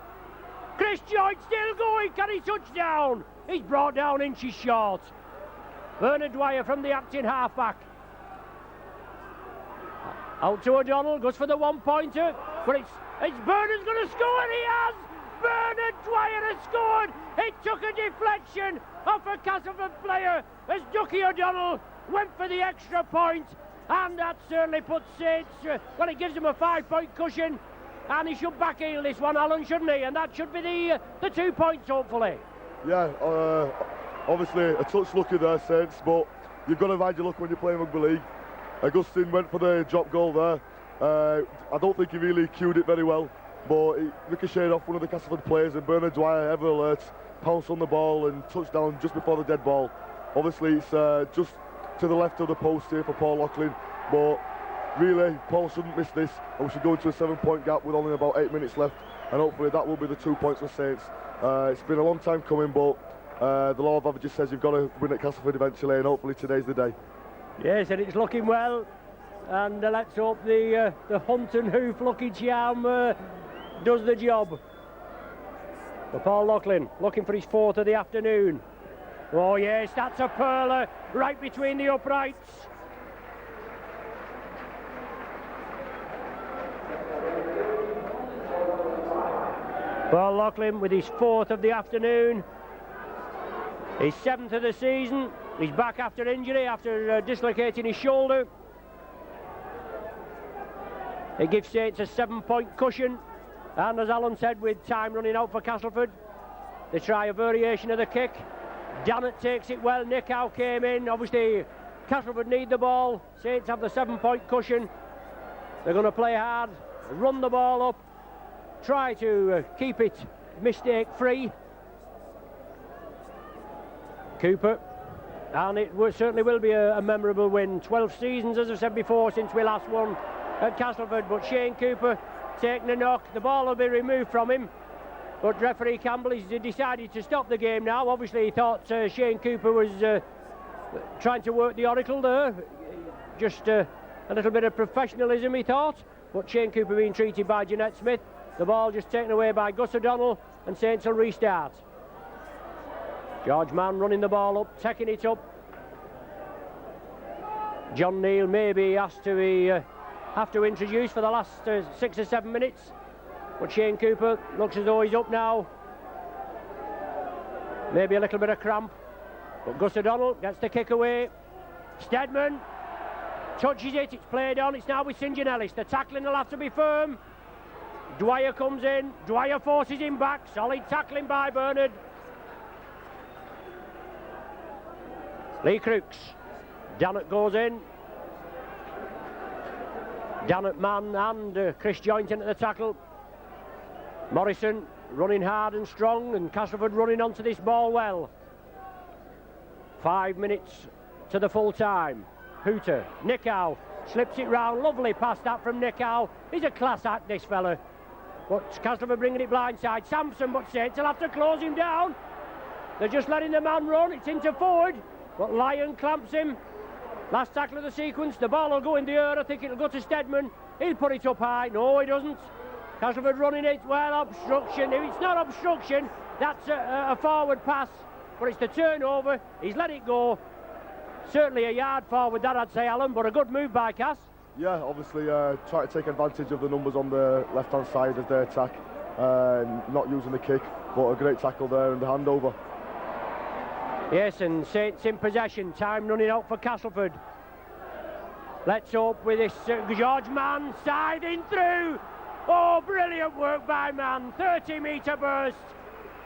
still going, can he touch down? He's brought down inches short. Bernard Dwyer from the acting halfback. Out to O'Donnell, goes for the 1-pointer, but it's Bernard's going to score, he has! Bernard Dwyer has scored! It took a deflection off a Castleford player as Ducky O'Donnell went for the extra point, and that certainly puts Saints, well, it gives him a 5-point cushion, and he should back heel this one, Alan, shouldn't he? And that should be the 2 points, hopefully. Yeah, obviously a touch lucky there, Saints, but you've got to ride your luck when you're playing rugby league. Augustine went for the drop goal there. I don't think he really cued it very well, but he ricocheted off one of the Castleford players, and Bernard Dwyer, ever alert, pounced on the ball and touched down just before the dead ball. Obviously it's just to the left of the post here for Paul Loughlin, but really Paul shouldn't miss this, and we should go into a 7-point gap with only about 8 minutes left, and hopefully that will be the 2 points for Saints. It's been a long time coming, but the law of averages says you've got to win at Castleford eventually, and hopefully today's the day. Yes, and it's looking well, and let's hope the hunt and hoof lucky charm does the job. For Paul Loughlin, looking for his 4th of the afternoon. Oh yes, that's a pearler right between the uprights. Paul Loughlin with his 4th of the afternoon, his 7th of the season. He's back after injury, after dislocating his shoulder. It gives Saints a 7-point cushion, and as Alan said, with time running out for Castleford, they try a variation of the kick. Dannett takes it well. Nick Howe came in. Obviously Castleford need the ball. Saints have the 7-point cushion. They're going to play hard, run the ball up, try to keep it mistake free. Cooper, and it certainly will be a memorable win. 12 seasons, as I said before, since we last won at Castleford, but Shane Cooper taking a knock. The ball will be removed from him, but referee Campbell has decided to stop the game now. Obviously he thought Shane Cooper was trying to work the oracle there, just a little bit of professionalism he thought, but Shane Cooper being treated by Jeanette Smith. The ball just taken away by Gus O'Donnell, and Saints will restart. George Mann running the ball up, taking it up. John Neal maybe has to have to introduce for the last 6 or 7 minutes, but Shane Cooper looks as though he's up now. Maybe a little bit of cramp, but Gus O'Donnell gets the kick away. Stedman touches it, it's played on. It's now with St John Ellis. The tackling will have to be firm. Dwyer comes in, Dwyer forces him back. Solid tackling by Bernard. Lee Crooks. Dannett goes in. Dannett, Mann and Chris Joynton at the tackle. Morrison running hard and strong, and Castleford running onto this ball well. 5 minutes to the full time. Hooter, Nick Howe slips it round. Lovely pass that from Nick Howe. He's a class act, this fella. But Castleford bringing it blindside. Sampson, but Saints will have to close him down. They're just letting the man run. It's into forward, but Lyon clamps him. Last tackle of the sequence. The ball will go in the air. I think it'll go to Stedman. He'll put it up high. No, he doesn't. Castleford running it. Well, obstruction. If it's not obstruction, that's a forward pass. But it's the turnover. He's let it go. Certainly a yard forward, that I'd say, Alan, but a good move by Cass. Yeah, obviously try to take advantage of the numbers on the left-hand side as they attack, not using the kick, but a great tackle there and the handover. Yes, and Saints in possession, time running out for Castleford. Let's hope with this George Mann siding through. Oh, brilliant work by Mann, 30-metre burst.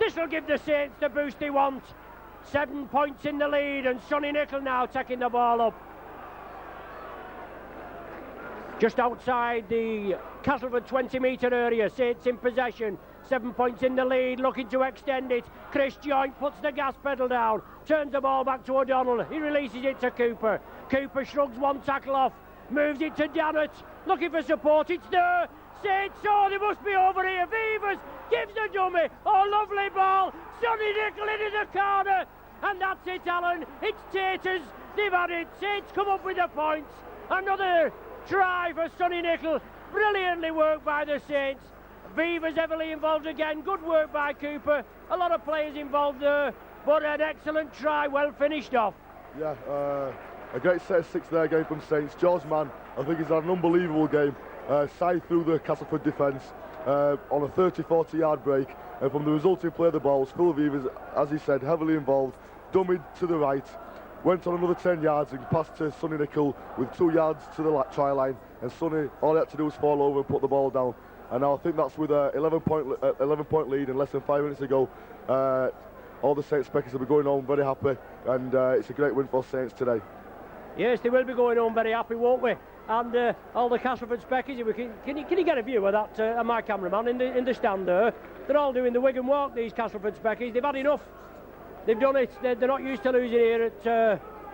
This will give the Saints the boost they want. 7 points in the lead, and Sonny Nicol now taking the ball up. Just outside the Castleford 20-metre area, Saints in possession. 7 points in the lead, looking to extend it. Chris Joynt puts the gas pedal down, turns the ball back to O'Donnell. He releases it to Cooper. Cooper shrugs one tackle off, moves it to Dannett, looking for support. It's there. Saints, oh, they must be over here. Beavers gives the dummy. Oh, lovely ball. Sonny Nicol into the corner. And that's it, Alan. It's Taters. They've had it. Saints come up with the points. Another try for Sonny Nicol. Brilliantly worked by the Saints. Beavers heavily involved again. Good work by Cooper. A lot of players involved there, but an excellent try. Well finished off. Yeah, a great set of 6 there game from Saints. George Mann, I think he's had an unbelievable game. Side through the Castleford defence on a 30-40 yard break, and from the resulting play of the balls, Phil Beavers, as he said, heavily involved, dummied to the right, went on another 10 yards and passed to Sonny Nicol with 2 yards to the try line, and Sonny, all he had to do was fall over and put the ball down. And now I think that's with a 11-point lead and less than 5 minutes ago. All the Saints speckers will be going home very happy, and it's a great win for Saints today. Yes, they will be going home very happy, won't we? And all the Castleford speckers, can you get a view of that, my cameraman, in the stand there? They're all doing the Wigan walk, these Castleford speckers. They've had enough. They've done it. They're not used to losing here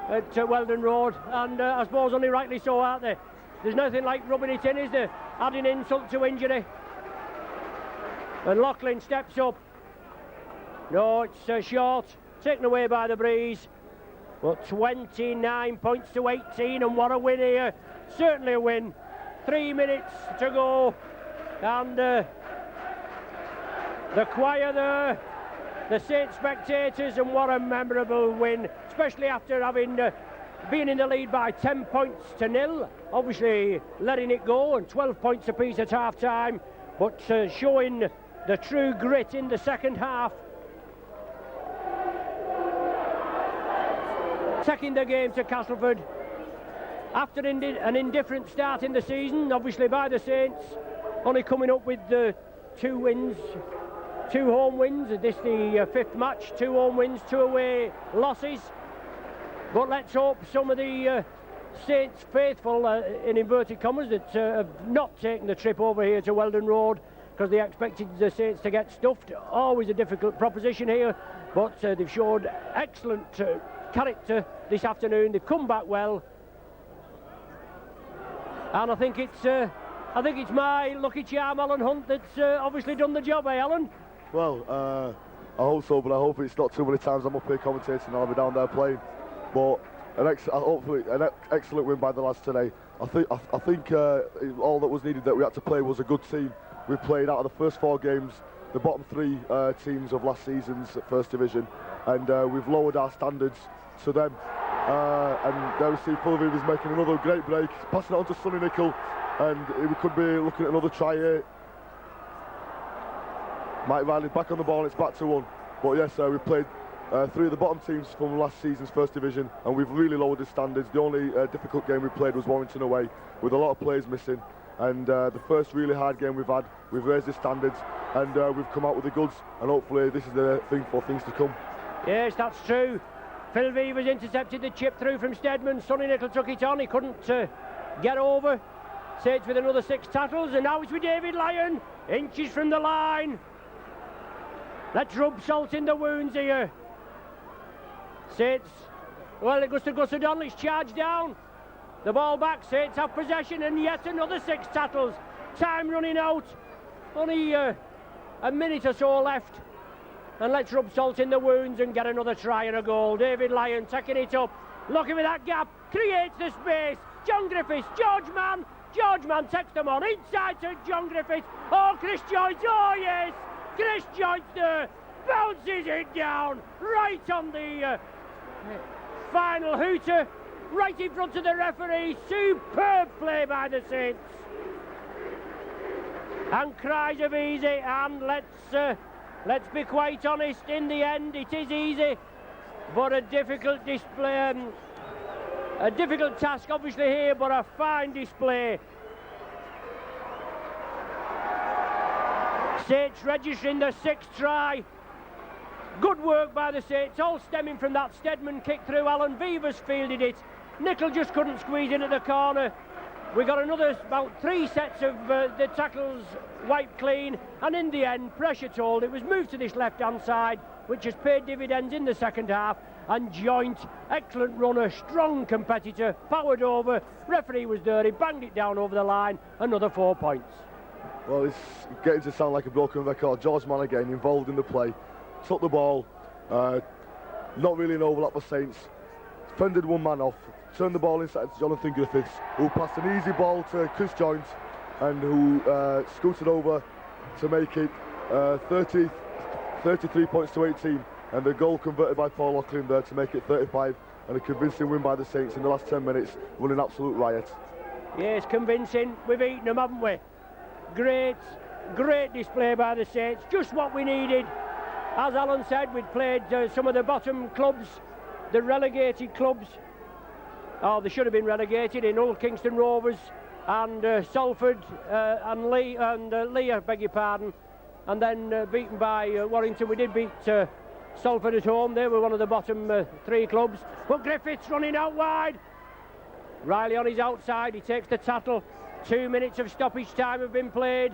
at Weldon Road, and I suppose only rightly so, aren't they? There's nothing like rubbing it in, is there? Adding insult to injury. And Loughlin steps up. No, it's short. Taken away by the breeze. Well, 29 points to 18, and what a win here. Certainly a win. 3 minutes to go. And the choir there, the Saints spectators, and what a memorable win, especially after having been in the lead by 10 points to nil, obviously letting it go, and 12 points apiece at half-time, but showing the true grit in the second half. Taking the game to Castleford after an indifferent start in the season, obviously by the Saints, only coming up with 2 wins, 2 home wins. This the 5th match, 2 home wins, 2 away losses. But let's hope some of the Saints faithful, in inverted commas, that have not taken the trip over here to Weldon Road, because they expected the Saints to get stuffed. Always a difficult proposition here, but they've showed excellent character this afternoon. They've come back well, and I think it's my lucky charm, Alan Hunt, that's obviously done the job, eh, Alan? Well, I hope so, but I hope it's not too many times I'm up here commentating and I'll be down there playing. But hopefully an excellent win by the lads today. I think all that was needed that we had to play was a good team. We played out of the first 4 games the bottom 3 teams of last season's First Division, and we've lowered our standards to them. And there we see Pulviv is making another great break, passing it on to Sonny Nicol, and we could be looking at another try here. Mike Riley back on the ball, it's back to 1. But yes, we played 3 of the bottom teams from last season's First Division, and we've really lowered the standards. The only difficult game we played was Warrington away, with a lot of players missing. And the first really hard game we've had, we've raised the standards, and we've come out with the goods, and hopefully this is the thing for things to come. Yes, that's true. Phil Weaver's intercepted the chip through from Steadman. Sonny Nicol took it on, he couldn't get over. Saints with another 6 tackles, and now it's with David Lyon, inches from the line. Let's rub salt in the wounds here. Saints, well, it goes to Gus O'Donnell, it's charged down. The ball back, Saints have possession, and yet another 6 tackles. Time running out, only a minute or so left. And let's rub salt in the wounds and get another try and a goal. David Lyon taking it up, looking with that gap, creates the space. John Griffiths, George Mann takes them on, inside to John Griffiths. Oh, Chris Joyce, oh yes, Chris Joyce there, bounces it down, right on the final hooter, right in front of the referee. Superb play by the Saints. And cries of easy, and let's be quite honest, in the end it is easy, but a difficult display, a difficult task obviously here, but a fine display. Saints registering the 6th try. Good work by the Saints, all stemming from that Steadman kick through. Alan Beavers fielded it. Nicol just couldn't squeeze in at the corner. We got another about 3 sets of the tackles wiped clean, and in the end, pressure told. It was moved to this left-hand side, which has paid dividends in the second half. And Joint, excellent runner, strong competitor, powered over. Referee was there, he banged it down over the line. Another 4 points. Well, it's getting to sound like a broken record. George Mann again involved in the play, took the ball, not really an overlap for Saints, fended one man off, turned the ball inside to Jonathan Griffiths, who passed an easy ball to Chris Joint, and who scooted over to make it 33 points to 18, and the goal converted by Paul Loughlin there to make it 35, and a convincing win by the Saints in the last 10 minutes, won an absolute riot. Yes, convincing. We've eaten them, haven't we? Great display by the Saints, just what we needed. As Alan said, we'd played some of the bottom clubs, the relegated clubs. Oh, they should have been relegated in Hull Kingston Rovers and Salford and Lee, I beg your pardon, and then beaten by Warrington. We did beat Salford at home. They were one of the bottom 3 clubs. But Griffiths running out wide. Riley on his outside, he takes the tattle. 2 minutes of stoppage time have been played.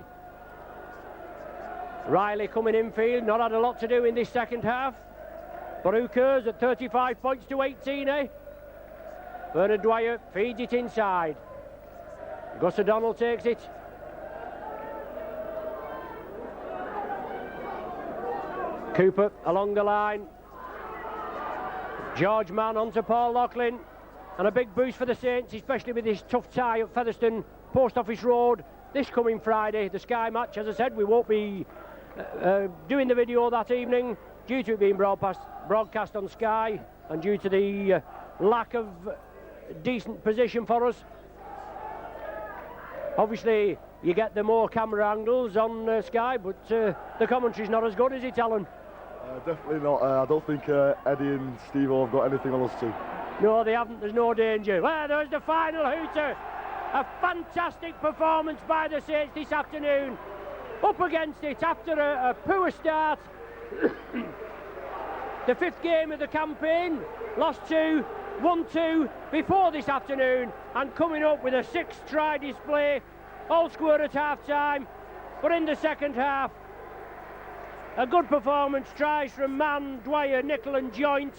Riley coming infield, not had a lot to do in this second half. But who cares, at 35 points to 18, eh? Bernard Dwyer feeds it inside. Gus O'Donnell takes it. Cooper along the line. George Mann onto Paul Loughlin. And a big boost for the Saints, especially with this tough tie at Featherstone Post Office Road this coming Friday, the Sky match. As I said, we won't be doing the video that evening. due to it being broadcast on Sky and due to the lack of decent position for us. Obviously, you get the more camera angles on Sky, but the commentary's not as good, is it, Alan? Definitely not. I don't think Eddie and Steve-O have got anything on us too. No, they haven't. There's no danger. Well, there's the final hooter. A fantastic performance by the Saints this afternoon. Up against it after a poor start. The 5th game of the campaign, lost 2, won 2 before this afternoon, and coming up with a 6th try display, all square at half time. But in the second half, a good performance, tries from Mann, Dwyer, Nicol and Joint.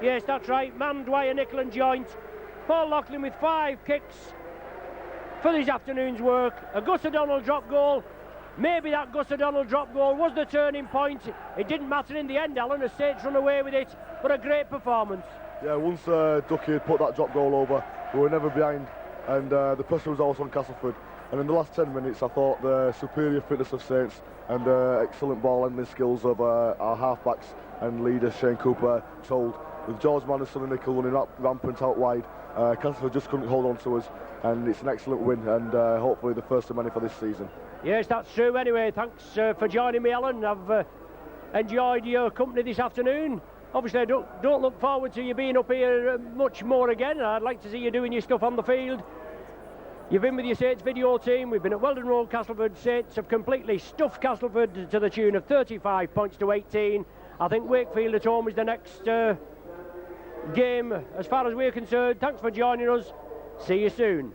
Yes, that's right, Mann, Dwyer, Nicol and Joint. Paul Loughlin with 5 kicks for this afternoon's work. A Gus O'Donnell drop goal. Maybe that Gus O'Donnell drop goal was the turning point. It didn't matter in the end, Alan, as Saints run away with it, but a great performance. Yeah, once Ducky had put that drop goal over, we were never behind, and the pressure was also on Castleford. And in the last 10 minutes, I thought the superior fitness of Saints and excellent ball handling skills of our halfbacks and leader Shane Cooper told. With George Mann and Sonny Nicol running rampant out wide, Castleford just couldn't hold on to us, and it's an excellent win, and hopefully the first of many for this season. Yes, that's true. Anyway, thanks for joining me, Alan. I've enjoyed your company this afternoon. Obviously, I don't look forward to you being up here much more again. I'd like to see you doing your stuff on the field. You've been with your Saints video team. We've been at Weldon Road, Castleford. Saints have completely stuffed Castleford to the tune of 35 points to 18. I think Wakefield at home is the next game as far as we're concerned. Thanks for joining us. See you soon.